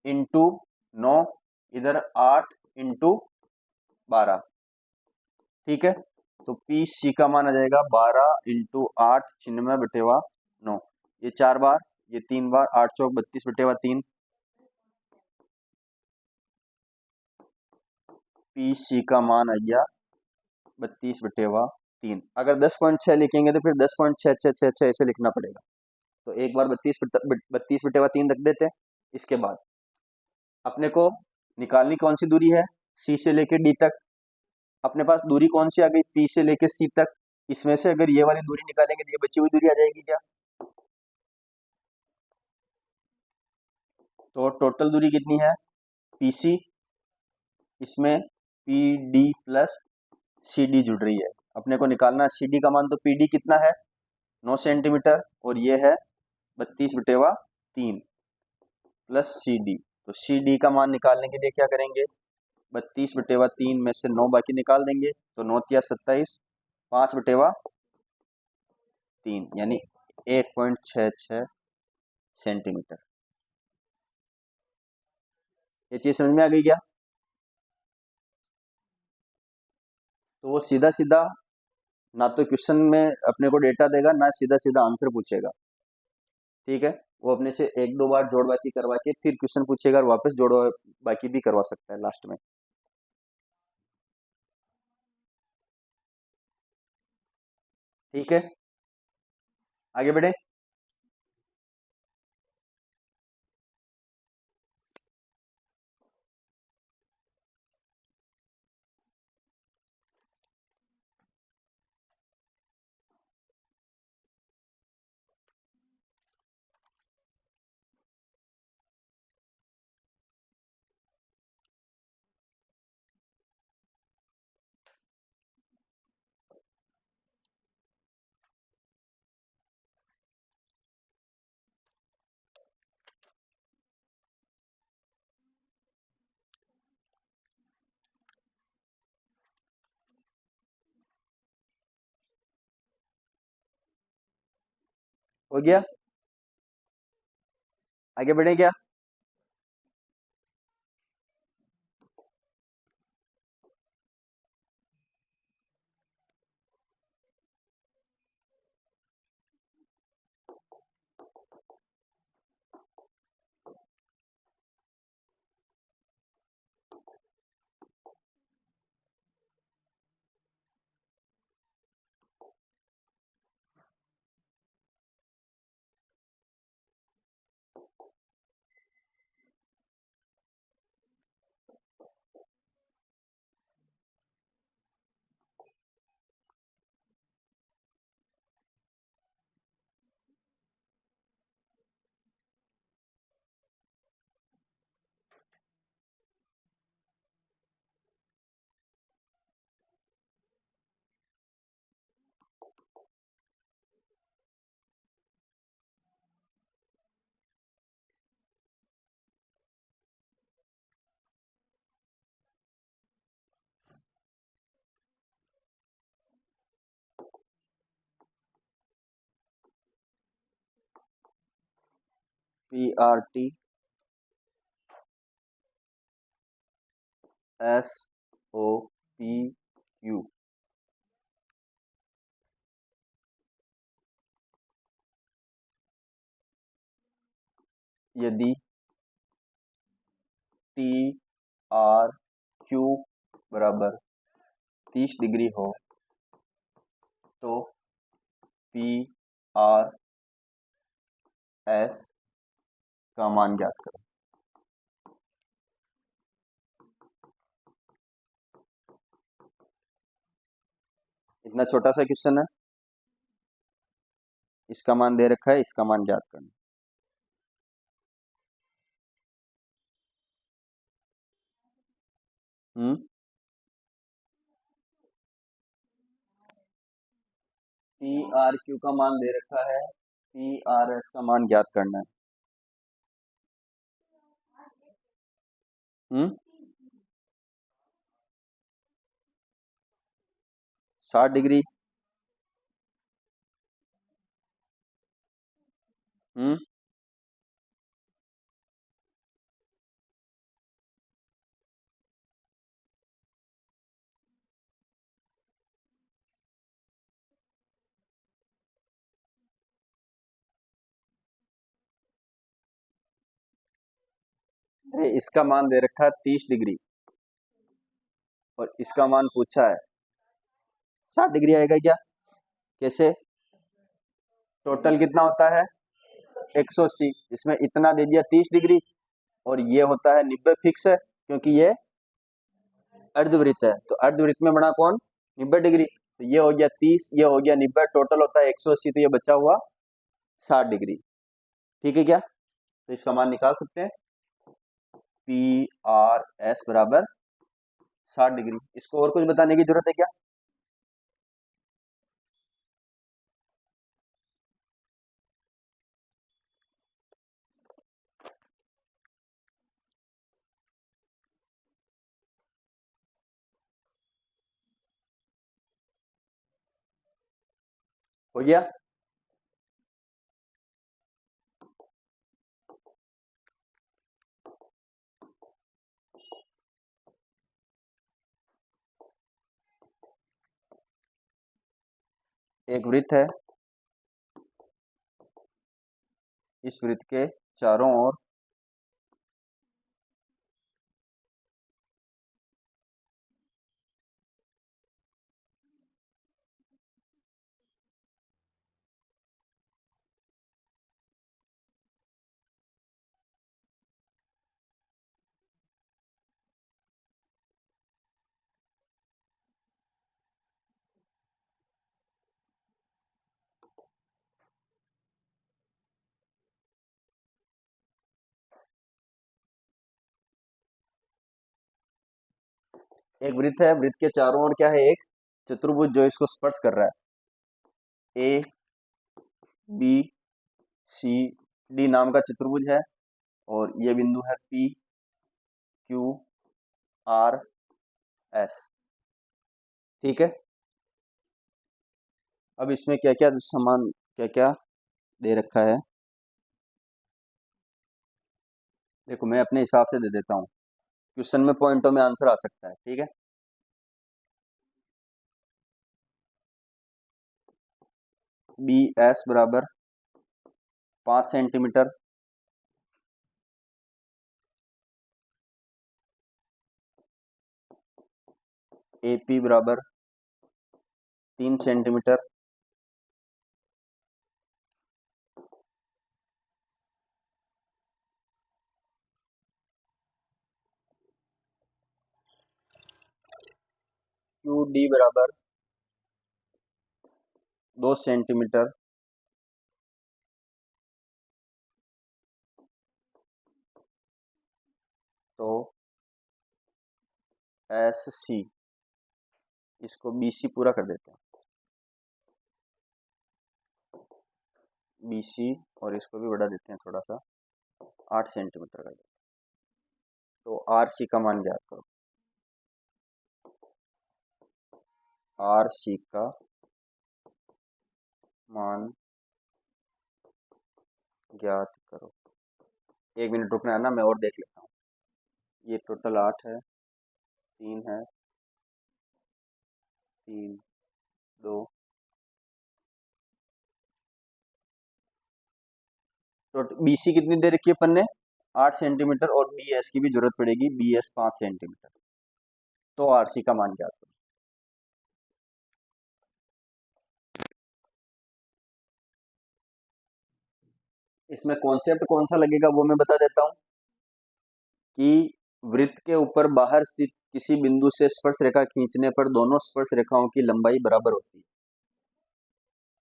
इंटू 9, इधर 8 इंटू 12। ठीक है, तो पी सी का मान आ जाएगा 12 इंटू 8 96/9। ये 4 बार, ये 3 बार, 8 चौक 32/3। पी सी का मान आ गया 32/3। अगर 10.6 लिखेंगे तो फिर 10.6666 ऐसे लिखना पड़ेगा। तो एक बार 32/3 रख देते हैं। इसके बाद अपने को निकालनी कौन सी दूरी है, सी से लेके डी तक। अपने पास दूरी कौन सी आ गई, पी से लेके सी तक। इसमें से अगर ये वाली दूरी निकालेंगे तो ये बची हुई दूरी आ जाएगी क्या, तो टोटल दूरी कितनी है पी सी, इसमें P D plus C D जुड़ रही है। अपने को निकालना है सी डी का मान, तो पी डी कितना है 9 सेंटीमीटर, और ये है 32/3 प्लस सी डी। तो सी डी का मान निकालने के लिए क्या करेंगे, 32/3 में से 9 बाकी निकाल देंगे, तो 9 × 27, 5/3 यानी 1.66 सेंटीमीटर। ये चीज समझ में आ गई क्या? तो वो सीधा सीधा ना तो क्वेश्चन में अपने को डेटा देगा, ना सीधा सीधा आंसर पूछेगा। ठीक है, वो अपने से एक दो बार जोड़ बाकी करवा के फिर क्वेश्चन पूछेगा, और वापस जोड़ बाकी भी करवा सकता है लास्ट में। ठीक है, आगे बढ़े। हो गया, आगे बढ़े क्या? P R T S O P Q, यदि टी आर क्यू बराबर 30 डिग्री हो तो पी आर एस का मान ज्ञात करो। इतना छोटा सा क्वेश्चन है, इसका मान दे रखा है, इसका मान ज्ञात करना। पी आर क्यू का मान दे रखा है, पी आर एस का मान ज्ञात करना है। 60 डिग्री। अरे इसका मान दे रखा है 30 डिग्री और इसका मान पूछा है 60 डिग्री। आएगा क्या? कैसे? टोटल कितना होता है? 180। इसमें इतना दे दिया 30 डिग्री और ये होता है 90 फिक्स है, क्योंकि ये अर्धवृत्त है। तो अर्धवृत्त में बना कौन? 90 डिग्री। तो ये हो गया 30, ये हो गया 90, टोटल होता है 180। तो ये बचा हुआ 60 डिग्री। ठीक है क्या? तो इसका मान निकाल सकते हैं, पी आर एस बराबर 60 डिग्री। इसको और कुछ बताने की जरूरत है क्या? हो गया? एक वृत्त है, इस वृत्त के चारों ओर एक वृत्त है, वृत्त के चारों ओर क्या है? एक चतुर्भुज जो इसको स्पर्श कर रहा है। ए बी सी डी नाम का चतुर्भुज है और ये बिंदु है पी क्यू आर एस। ठीक है। अब इसमें क्या क्या समान, क्या क्या दे रखा है, देखो मैं अपने हिसाब से दे देता हूँ। क्वेश्चन में पॉइंटों में आंसर आ सकता है। ठीक है। बी एस बराबर 5 सेंटीमीटर, ए पी बराबर 3 सेंटीमीटर, क्यू डी बराबर 2 सेंटीमीटर, तो एस सी, इसको बी सी पूरा कर देते हैं, बी सी, और इसको भी बढ़ा देते हैं थोड़ा सा, 8 सेंटीमीटर कर देते हैं। तो आर सी का मान ज्ञात करो। आर सी का मान ज्ञात करो। 1 मिनट रुकना है ना, मैं और देख लेता हूँ। ये टोटल 8 है, 3 है, 3 2, तो बी सी कितनी दे रखी है अपन ने? 8 सेंटीमीटर, और बी एस की भी जरूरत पड़ेगी, बी एस 5 सेंटीमीटर। तो आर सी का मान ज्ञात करो। इसमें कॉन्सेप्ट कौन सा लगेगा वो मैं बता देता हूं कि वृत्त के ऊपर बाहर स्थित किसी बिंदु से स्पर्श रेखा खींचने पर दोनों स्पर्श रेखाओं की लंबाई बराबर होती है।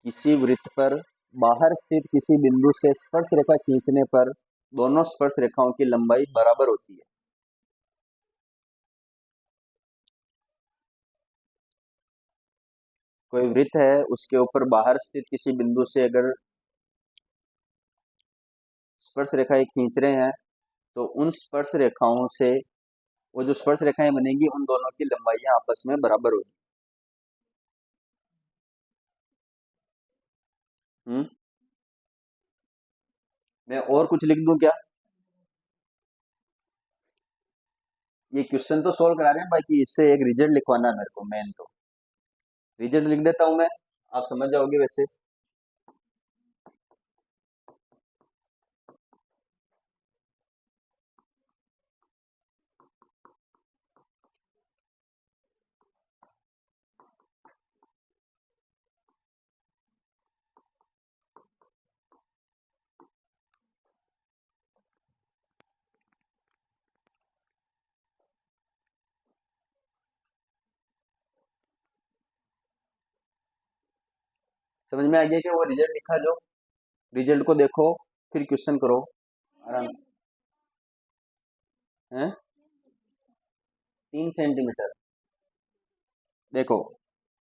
किसी वृत्त पर बाहर स्थित किसी बिंदु से स्पर्श रेखा खींचने पर दोनों स्पर्श रेखाओं की लंबाई बराबर होती है। कोई वृत्त है, उसके ऊपर बाहर स्थित किसी बिंदु से अगर स्पर्श रेखाएं खींच रहे हैं तो उन स्पर्श रेखाओं से वो जो स्पर्श रेखाएं बनेगी उन दोनों की लंबाइयां आपस में बराबर होगी। मैं और कुछ लिख दूं क्या? ये क्वेश्चन तो सोल्व करा रहे हैं, बाकी इससे एक रिजल्ट लिखवाना है मेरे को। मेन तो रिजल्ट लिख देता हूं मैं, आप समझ जाओगे वैसे। समझ में आ गया कि वो रिजल्ट लिखा जो? रिजल्ट को देखो फिर क्वेश्चन करो आराम से। हैं? 3 सेंटीमीटर। देखो,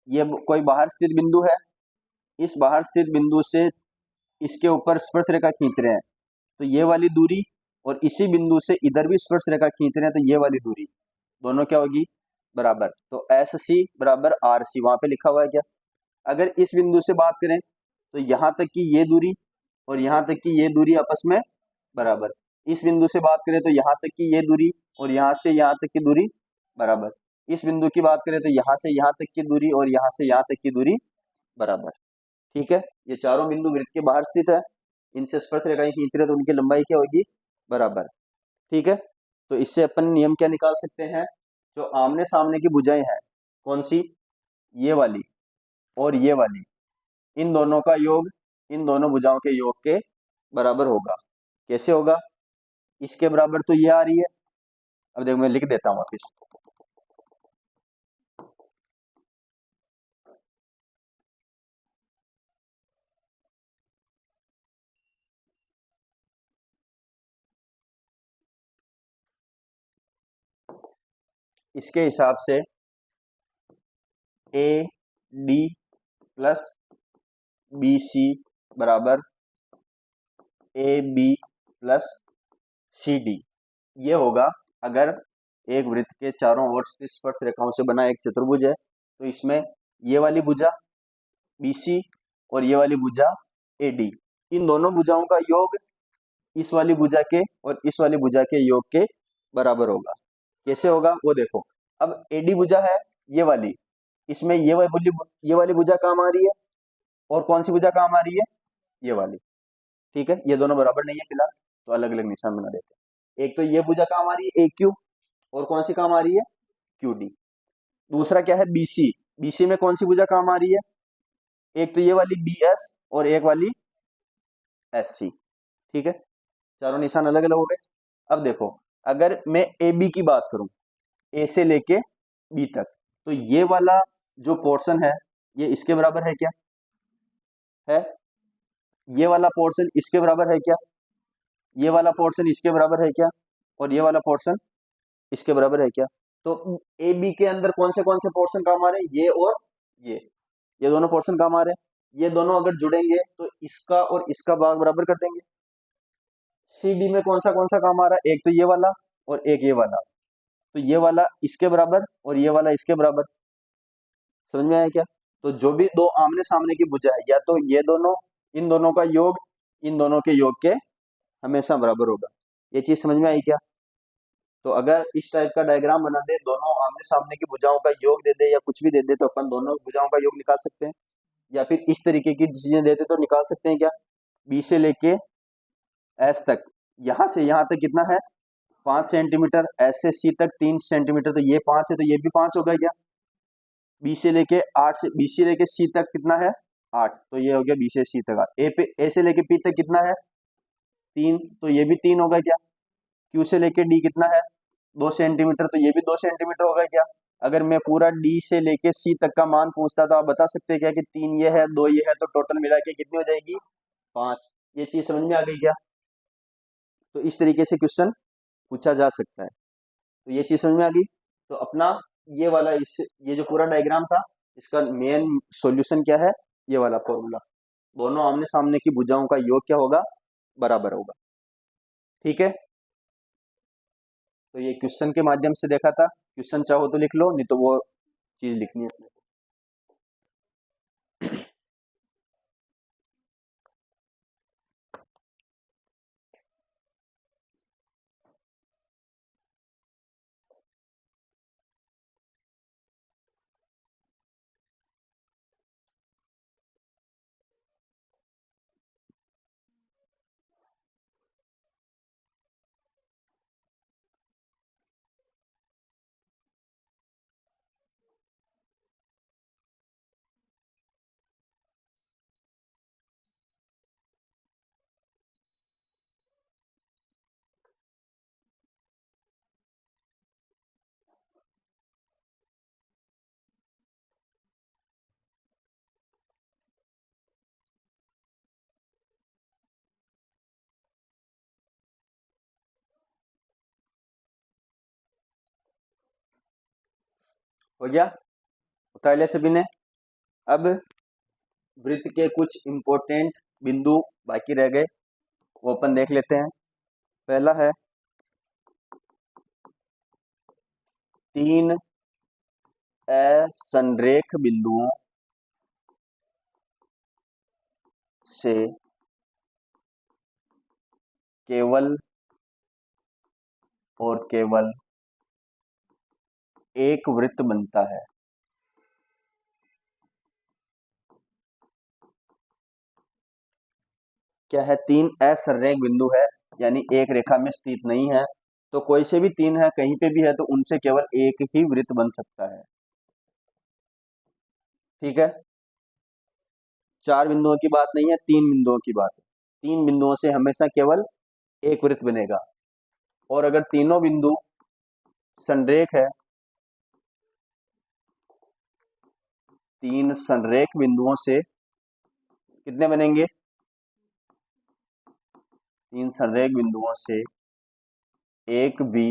ये कोई बाहर स्थित बिंदु है, इस बाहर स्थित बिंदु से इसके ऊपर स्पर्श रेखा खींच रहे हैं, तो ये वाली दूरी, और इसी बिंदु से इधर भी स्पर्श रेखा खींच रहे हैं तो ये वाली दूरी दोनों क्या होगी? बराबर। तो एस सी बराबर आर सी वहां पे लिखा हुआ है क्या? अगर इस बिंदु से बात करें तो यहाँ तक की ये दूरी और यहाँ तक की ये दूरी आपस में बराबर। इस बिंदु से बात करें तो यहाँ तक की ये दूरी और यहाँ से यहाँ तक की दूरी बराबर। इस बिंदु की बात करें तो यहाँ से यहाँ तक की दूरी और यहाँ से यहाँ तक की दूरी बराबर। ठीक है, ये चारों बिंदु वृत्त के बाहर स्थित है, इनसे स्पर्श रेखाएं खींच रहे तो उनकी लंबाई क्या होगी? बराबर। ठीक है, तो इससे अपन नियम क्या निकाल सकते हैं? जो आमने सामने की भुजाएं हैं, कौन सी? ये वाली और ये वाली, इन दोनों का योग इन दोनों भुजाओं के योग के बराबर होगा। कैसे होगा? इसके बराबर तो ये आ रही है। अब देखो मैं लिख देता हूँ वापिस। इसके हिसाब से A D plus B C बराबर A B plus C D. ये होगा अगर एक वृत्त के चारों ओर स्थित स्पर्श रेखाओं से बना एक चतुर्भुज है, तो इसमें ये वाली भुजा BC और ये वाली भुजा AD, इन दोनों भुजाओं का योग इस वाली भुजा के और इस वाली भुजा के योग के बराबर होगा। कैसे होगा वो देखो। अब AD भुजा है ये वाली, इसमें ये वाली भुजा काम आ रही है, और कौन सी भुजा काम आ रही है? ये वाली। ठीक है, ये दोनों बराबर नहीं है फिलहाल, तो अलग अलग निशान बना देते हैं। एक तो ये भुजा काम आ रही है AQ, और कौन सी काम आ रही है? QD। दूसरा क्या है? BC। BC में कौन सी भुजा काम आ रही है? एक तो ये वाली BS और एक वाली SC। ठीक है, चारों निशान अलग अलग हो गए। अब देखो, अगर मैं AB की बात करूं, A से लेके B तक, तो ये वाला जो पोर्शन है ये इसके बराबर है क्या? है। ये वाला पोर्शन इसके बराबर है क्या? ये वाला पोर्शन इसके बराबर है क्या? और ये वाला पोर्शन इसके बराबर है क्या? तो AB के अंदर कौन से पोर्शन काम आ रहे हैं? ये और ये दोनों पोर्शन काम आ रहे हैं। ये दोनों अगर जुड़ेंगे तो इसका और इसका भाग बराबर कर देंगे। CD में कौन सा काम आ रहा है? एक तो ये वाला और एक ये वाला, तो ये वाला इसके बराबर और ये वाला इसके बराबर। समझ में आया क्या? तो जो भी दो आमने सामने की भुजा है, या तो ये दोनों, इन दोनों का योग इन दोनों के योग के हमेशा बराबर होगा। ये चीज समझ में आई क्या? तो अगर इस टाइप का डायग्राम बना दे, दोनों आमने सामने की भुजाओं का योग दे दे या कुछ भी दे दे, तो अपन दोनों भुजाओं का योग निकाल सकते हैं। या फिर इस तरीके की चीजें देते तो निकाल सकते हैं क्या? बी से लेके एस तक, यहाँ से यहाँ तक कितना है? 5 सेंटीमीटर। एस से सी तक 3 सेंटीमीटर, तो ये 5 है तो ये भी 5 होगा क्या? बी से लेके 8 से बी से लेके सी तक कितना है? 8, तो ये हो गया बी से सी तक। ए से लेके पी तक कितना है? 3, तो ये भी 3 होगा क्या? क्यू से लेके डी कितना है? 2 सेंटीमीटर, तो ये भी 2 सेंटीमीटर होगा क्या? अगर मैं पूरा डी से लेके सी तक का मान पूछता तो आप बता सकते हैं क्या कि 3 ये है, 2 ये है, तो टोटल मिला के कितनी हो जाएगी? 5। ये चीज समझ में आ गई क्या? तो इस तरीके से क्वेश्चन पूछा जा सकता है। तो ये चीज समझ में आ गई। तो अपना ये वाला ये जो पूरा डायग्राम था, इसका मेन सॉल्यूशन क्या है? ये वाला फॉर्मूला, दोनों आमने सामने की भुजाओं का योग क्या होगा? बराबर होगा। ठीक है, तो ये क्वेश्चन के माध्यम से देखा था। क्वेश्चन चाहो तो लिख लो, नहीं तो वो चीज लिखनी है। हो गया? उठा लिया सभी ने? अब वृत्त के कुछ इंपॉर्टेंट बिंदु बाकी रह गए, वो अपन देख लेते हैं। पहला है 3 असंरेख बिंदुओं से केवल और केवल एक वृत्त बनता है। क्या है? 3 असंरेख बिंदु है, यानी एक रेखा में स्थित नहीं है, तो कोई से भी 3 है, कहीं पे भी है, तो उनसे केवल एक ही वृत्त बन सकता है। ठीक है, 4 बिंदुओं की बात नहीं है, 3 बिंदुओं की बात है। 3 बिंदुओं से हमेशा केवल एक वृत्त बनेगा, और अगर तीनों बिंदु संरेख है, 3 संरेख बिंदुओं से कितने बनेंगे? 3 संरेख बिंदुओं से एक भी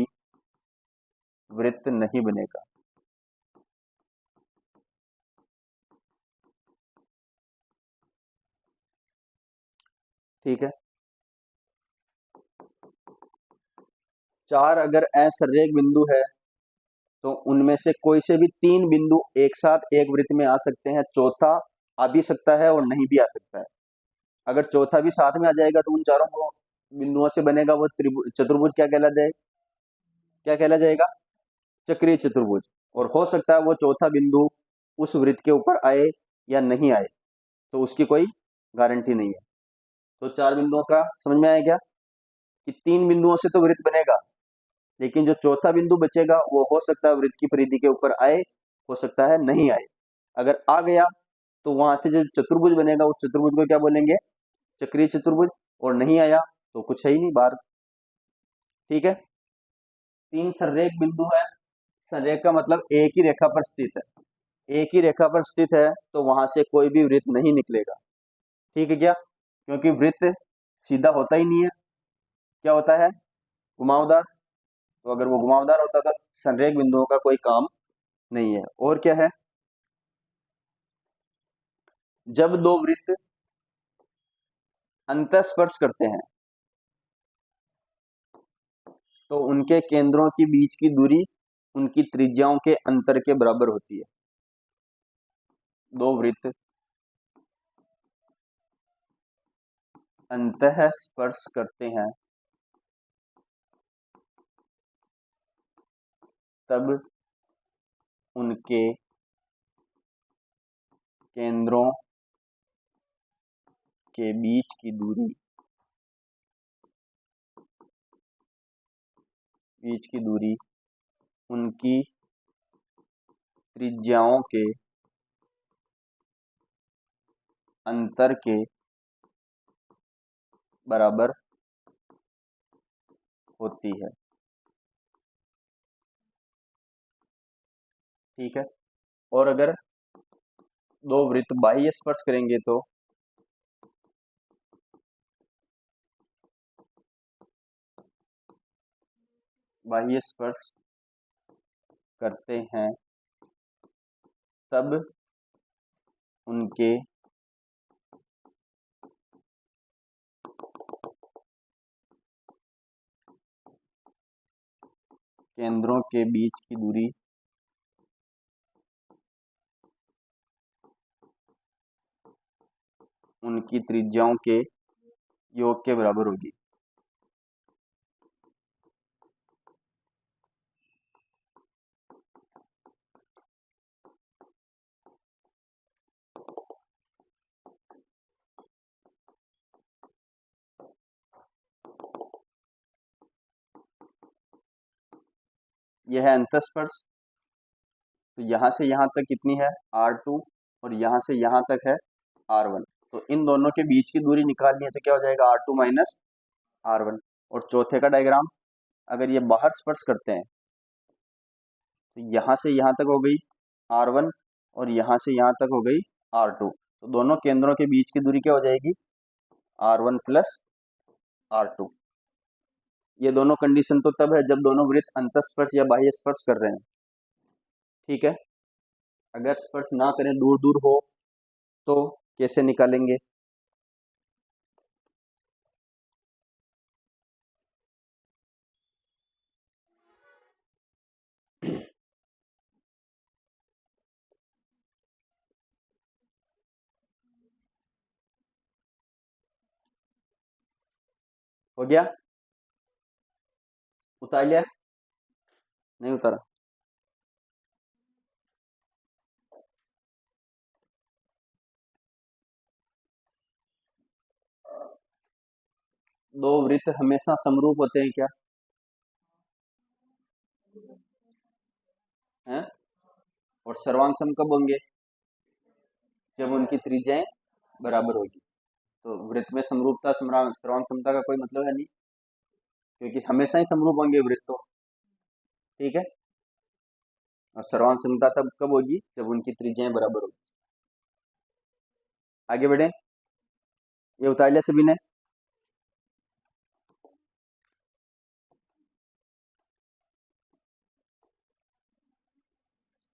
वृत्त नहीं बनेगा। ठीक है, 4 अगर असंरेख बिंदु है, तो उनमें से कोई से भी 3 बिंदु एक साथ एक वृत्त में आ सकते हैं, चौथा आ भी सकता है और नहीं भी आ सकता है। अगर चौथा भी साथ में आ जाएगा, तो उन चारों को बिंदुओं से बनेगा वो चतुर्भुज क्या कहला जाए? क्या कहला जाएगा? चक्रीय चतुर्भुज। और हो सकता है वो चौथा बिंदु उस वृत्त के ऊपर आए या नहीं आए, तो उसकी कोई गारंटी नहीं है। तो 4 बिंदुओं का समझ में आया क्या? कि 3 बिंदुओं से तो वृत्त बनेगा, लेकिन जो चौथा बिंदु बचेगा वो हो सकता है वृत्त की परिधि के ऊपर आए, हो सकता है नहीं आए। अगर आ गया, तो वहां से जो चतुर्भुज बनेगा, उस चतुर्भुज को क्या बोलेंगे? चक्रीय चतुर्भुज। और नहीं आया तो कुछ है ही नहीं बाहर। ठीक है, 3 संरेख बिंदु है। संरेख का मतलब एक ही रेखा पर स्थित है। एक ही रेखा पर स्थित है, तो वहां से कोई भी वृत्त नहीं निकलेगा। ठीक है क्या? क्योंकि वृत्त सीधा होता ही नहीं है, क्या होता है? घुमावदार। तो अगर वो घुमावदार होता तो संरेख बिंदुओं का कोई काम नहीं है। और क्या है? जब दो वृत्त अंतःस्पर्श करते हैं, तो उनके केंद्रों के बीच की दूरी उनकी त्रिज्याओं के अंतर के बराबर होती है। दो वृत्त अंतःस्पर्श करते हैं, तब उनके केंद्रों के बीच की दूरी उनकी त्रिज्याओं के अंतर के बराबर होती है। ठीक है। और अगर दो वृत्त बाह्य स्पर्श करेंगे तो बाह्य स्पर्श करते हैं तब उनके केंद्रों के बीच की दूरी उनकी त्रिज्याओं के योग के बराबर होगी। यह है अंतस्पर्श। तो यहाँ से यहाँ तक कितनी है R2 और यहाँ से यहाँ तक है R1। तो इन दोनों के बीच की दूरी निकालनी है तो क्या हो जाएगा R2 माइनस R1। और चौथे का डायग्राम, अगर ये बाहर स्पर्श करते हैं तो यहाँ से यहाँ तक हो गई R1 और यहाँ से यहाँ तक हो गई R2। तो दोनों केंद्रों के बीच की दूरी क्या हो जाएगी R1 प्लस R2। ये दोनों कंडीशन तो तब है जब दोनों वृत्त अंतस्पर्श या बाह्य स्पर्श कर रहे हैं। ठीक है। अगर स्पर्श ना करें, दूर दूर हो, तो कैसे निकालेंगे? हो गया? उतार लिया? नहीं उतारा? दो वृत्त हमेशा समरूप होते हैं क्या? हैं? और सर्वांग सम कब होंगे? जब उनकी त्रिज्याएं बराबर होगी। तो वृत्त में समरूपता सर्वांग समता का कोई मतलब है नहीं, क्योंकि हमेशा ही समरूप होंगे वृत्त तो। ठीक है। और सर्वांग समता तब कब होगी जब उनकी त्रिज्याएं बराबर होगी। आगे बढ़े। ये उतार लिया सभी ने?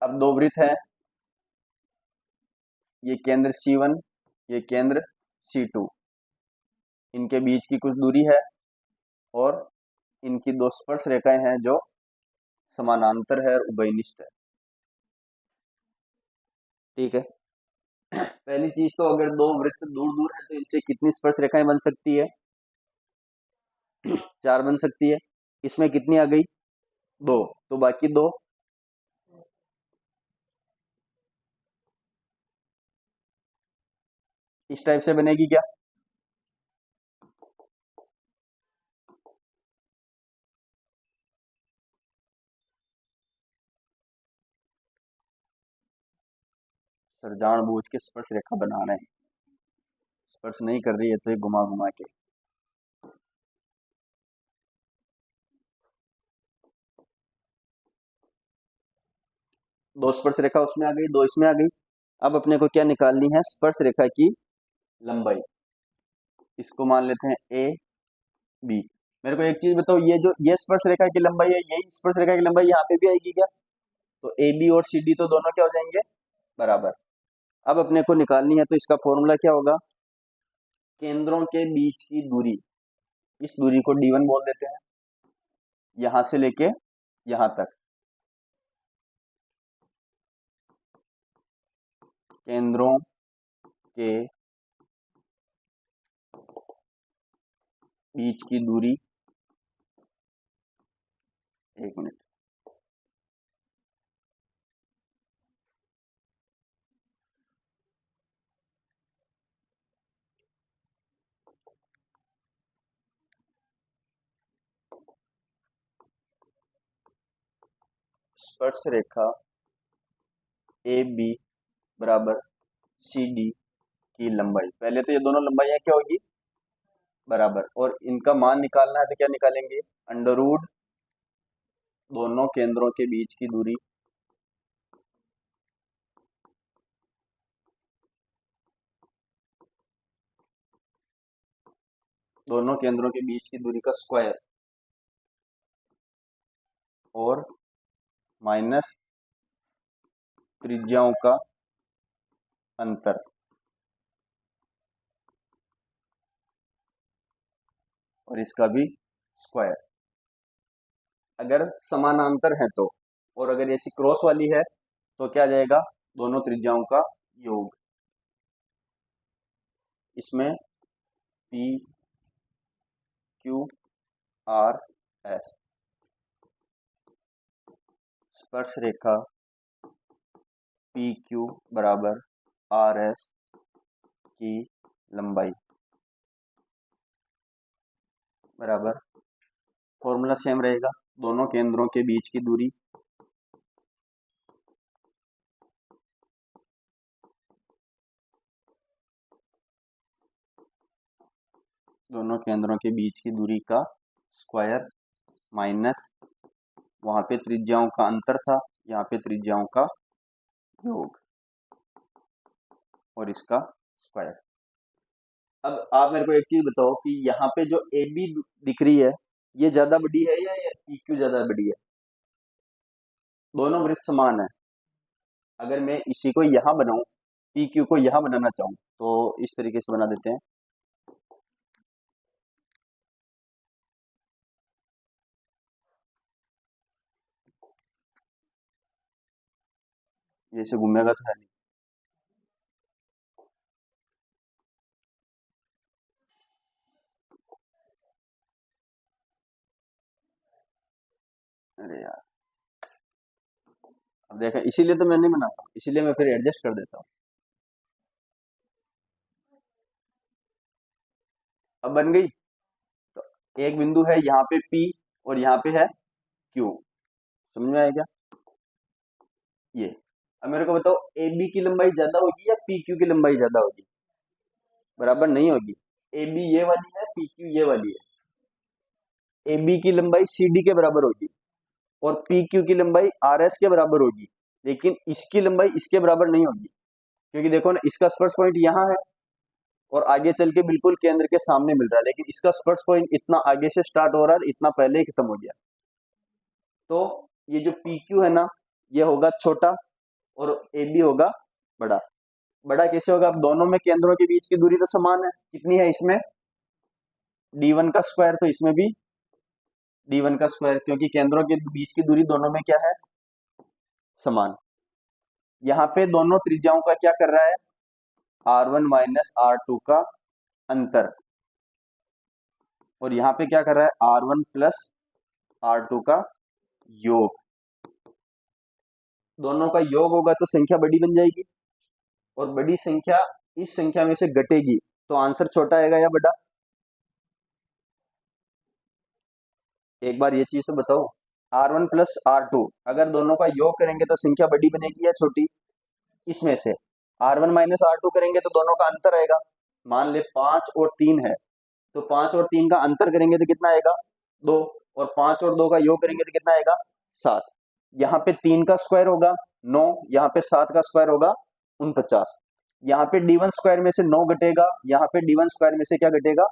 अब दो वृत्त है, ये केंद्र C1, ये केंद्र C2। इनके बीच की कुछ दूरी है और इनकी दो स्पर्श रेखाएं हैं जो समानांतर है और उभयनिष्ठ है। ठीक है। पहली चीज तो अगर दो वृत्त दूर दूर है तो इनसे कितनी स्पर्श रेखाएं बन सकती है? चार बन सकती है। इसमें कितनी आ गई? दो। तो बाकी दो इस टाइप से बनेगी क्या? सर जानबूझ के स्पर्श रेखा बना रहे हैं, स्पर्श नहीं कर रही है तो ये घुमा घुमा के। दो स्पर्श रेखा उसमें आ गई, दो इसमें आ गई। अब अपने को क्या निकालनी है? स्पर्श रेखा की लंबाई। इसको मान लेते हैं ए बी। मेरे को एक चीज बताओ, ये जो ये स्पर्श रेखा की लंबाई है, यही स्पर्श रेखा की लंबाई यहाँ पे भी आएगी क्या? तो ए बी और सी डी तो दोनों क्या हो जाएंगे? बराबर। अब अपने को निकालनी है तो इसका फॉर्मूला क्या होगा? केंद्रों के बीच की दूरी, इस दूरी को D1 बोल देते हैं, यहां से लेके यहां तक। केंद्रों के बीच की दूरी, एक मिनट, स्पर्श रेखा ए बी बराबर सी डी की लंबाई। पहले तो ये दोनों लंबाइयां क्या होगी? बराबर, और इनका मान निकालना है तो क्या निकालेंगे, अंडर रूट दोनों केंद्रों के बीच की दूरी, दोनों केंद्रों के बीच की दूरी का स्क्वायर और माइनस त्रिज्याओं का अंतर, और इसका भी स्क्वायर, अगर समानांतर है तो। और अगर ऐसी क्रॉस वाली है तो क्या आ जाएगा, दोनों त्रिज्याओं का योग। इसमें पी क्यू आर एस, स्पर्श रेखा पी क्यू बराबर आर एस की लंबाई बराबर, फॉर्मूला सेम रहेगा, दोनों केंद्रों के बीच की दूरी दोनों केंद्रों के बीच की दूरी का स्क्वायर माइनस, वहां पे त्रिज्याओं का अंतर था, यहाँ पे त्रिज्याओं का योग, और इसका स्क्वायर। अब आप मेरे को एक चीज बताओ कि यहाँ पे जो ए बी दिख रही है, ये ज्यादा बड़ी है या पी क्यू ज्यादा बड़ी है? दोनों वृत्त समान है। अगर मैं इसी को यहाँ बनाऊं, पी क्यू को यहाँ बनाना चाहूँ, तो इस तरीके से बना देते हैं। जैसे घूमेगा तो है नहीं। अरे यार, अब देखा, इसीलिए तो मैं नहीं बनाता, इसीलिए मैं फिर एडजस्ट कर देता हूँ। अब बन गई। तो एक बिंदु है यहाँ पे पी, और यहाँ पे है क्यू, समझ में आया क्या? ये, अब मेरे को बताओ, ए बी की लंबाई ज्यादा होगी या पी क्यू की लंबाई ज्यादा होगी? बराबर नहीं होगी। ए बी ये वाली है, पी क्यू ये वाली है। ए बी की लंबाई सी डी के बराबर होगी, और पी क्यू की लंबाई आर एस के बराबर होगी, लेकिन इसकी लंबाई इसके बराबर नहीं होगी, क्योंकि देखो ना, इसका स्पर्श पॉइंट यहाँ है और आगे चल के बिल्कुल केंद्र के सामने मिल रहा है, लेकिन इसका स्पर्श पॉइंट इतना आगे से स्टार्ट हो रहा है, इतना पहले ही खत्म हो गया। तो ये जो पी क्यू है ना, ये होगा छोटा, और ए बी होगा बड़ा। बड़ा कैसे होगा? अब दोनों में केंद्रों के बीच की दूरी तो समान है, कितनी है इसमें, d1 का स्क्वायर, तो इसमें भी d1 का स्क्वायर, क्योंकि केंद्रों के बीच की दूरी दोनों में क्या है, समान। यहाँ पे दोनों त्रिज्याओं का क्या कर रहा है, r1 माइनस r2 का अंतर, और यहाँ पे क्या कर रहा है, r1 प्लस r2 का योग। दोनों का योग होगा तो संख्या बड़ी बन जाएगी, और बड़ी संख्या इस संख्या में से घटेगी, तो आंसर छोटा आएगा या बड़ा? एक बार ये चीज तो बताओ, r1 प्लस r2, अगर दोनों का योग करेंगे तो संख्या बड़ी बनेगी या छोटी? इसमें से r1 माइनस r2 करेंगे तो दोनों का अंतर आएगा। मान ले 5 और 3 है, तो 5 और 3 का अंतर करेंगे तो कितना आएगा, 2, और 5 और 2 का योग करेंगे तो कितना आएगा, 7। यहाँ पे 3 का स्क्वायर होगा 9, यहाँ पे 7 का स्क्वायर होगा 49। यहाँ पे d1 स्क्वायर में से 9 घटेगा, यहाँ पे d1 स्क्वायर में से क्या घटेगा,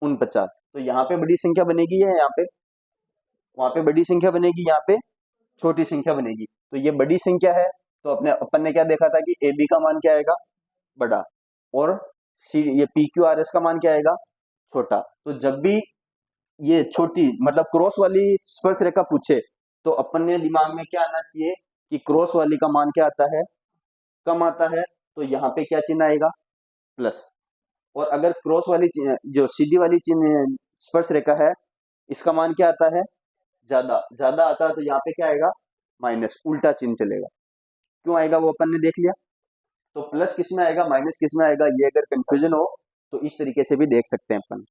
49। तो यहाँ पे बड़ी संख्या बनेगी या यहाँ पे, वहां पे बड़ी संख्या बनेगी, यहाँ पे छोटी संख्या बनेगी। तो ये बड़ी संख्या है, तो अपने अपन ने क्या देखा था कि ए बी का मान क्या आएगा, बड़ा, और सी ये पी क्यू आर एस का मान क्या आएगा, छोटा। तो जब भी ये छोटी मतलब क्रॉस वाली स्पर्श रेखा पूछे, तो अपन ने दिमाग में क्या आना चाहिए कि क्रॉस वाली का मान क्या आता है, कम आता है, तो यहाँ पे क्या चिन्ह आएगा, प्लस। और अगर क्रॉस वाली जो सीधी वाली चिन्ह स्पर्श रेखा है, इसका मान क्या आता है, ज्यादा, ज्यादा आता है, तो यहाँ पे क्या आएगा, माइनस, उल्टा चिन्ह चलेगा। क्यों आएगा वो अपन ने देख लिया। तो प्लस किस में आएगा, माइनस किस में आएगा, ये अगर कंफ्यूजन हो तो इस तरीके से भी देख सकते हैं अपन।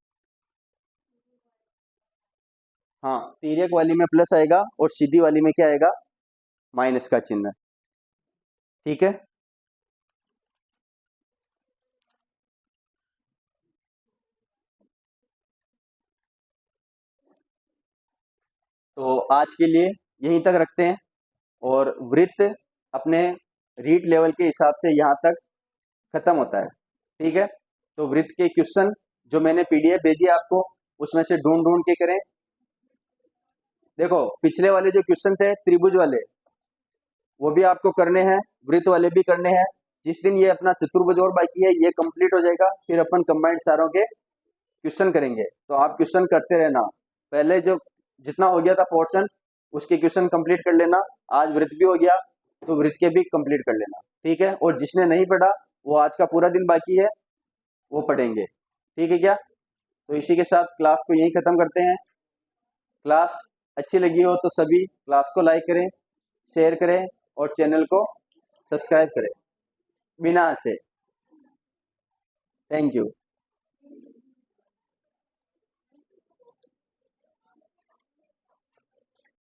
हाँ, तिर्यक वाली में प्लस आएगा और सीधी वाली में क्या आएगा, माइनस का चिन्ह। ठीक है। तो आज के लिए यहीं तक रखते हैं, और वृत्त अपने रीड लेवल के हिसाब से यहाँ तक खत्म होता है। ठीक है, तो वृत्त के क्वेश्चन जो मैंने पीडीएफ भेजी आपको, उसमें से ढूंढ ढूंढ के करें। देखो पिछले वाले जो क्वेश्चन थे त्रिभुज वाले, वो भी आपको करने हैं, वृत्त वाले भी करने हैं। जिस दिन ये अपना चतुर्भुज और बाकी है, ये कंप्लीट हो जाएगा, फिर अपन कंबाइंड सारों के क्वेश्चन करेंगे। तो आप क्वेश्चन करते रहना, पहले जो जितना हो गया था पोर्शन उसके क्वेश्चन कंप्लीट कर लेना। आज वृत्त भी हो गया तो वृत्त के भी कंप्लीट कर लेना। ठीक है, और जिसने नहीं पढ़ा वो आज का पूरा दिन बाकी है, वो पढ़ेंगे। ठीक है क्या? तो इसी के साथ क्लास को यहीं खत्म करते हैं। क्लास अच्छी लगी हो तो सभी क्लास को लाइक करें, शेयर करें और चैनल को सब्सक्राइब करें बिना से। Thank you.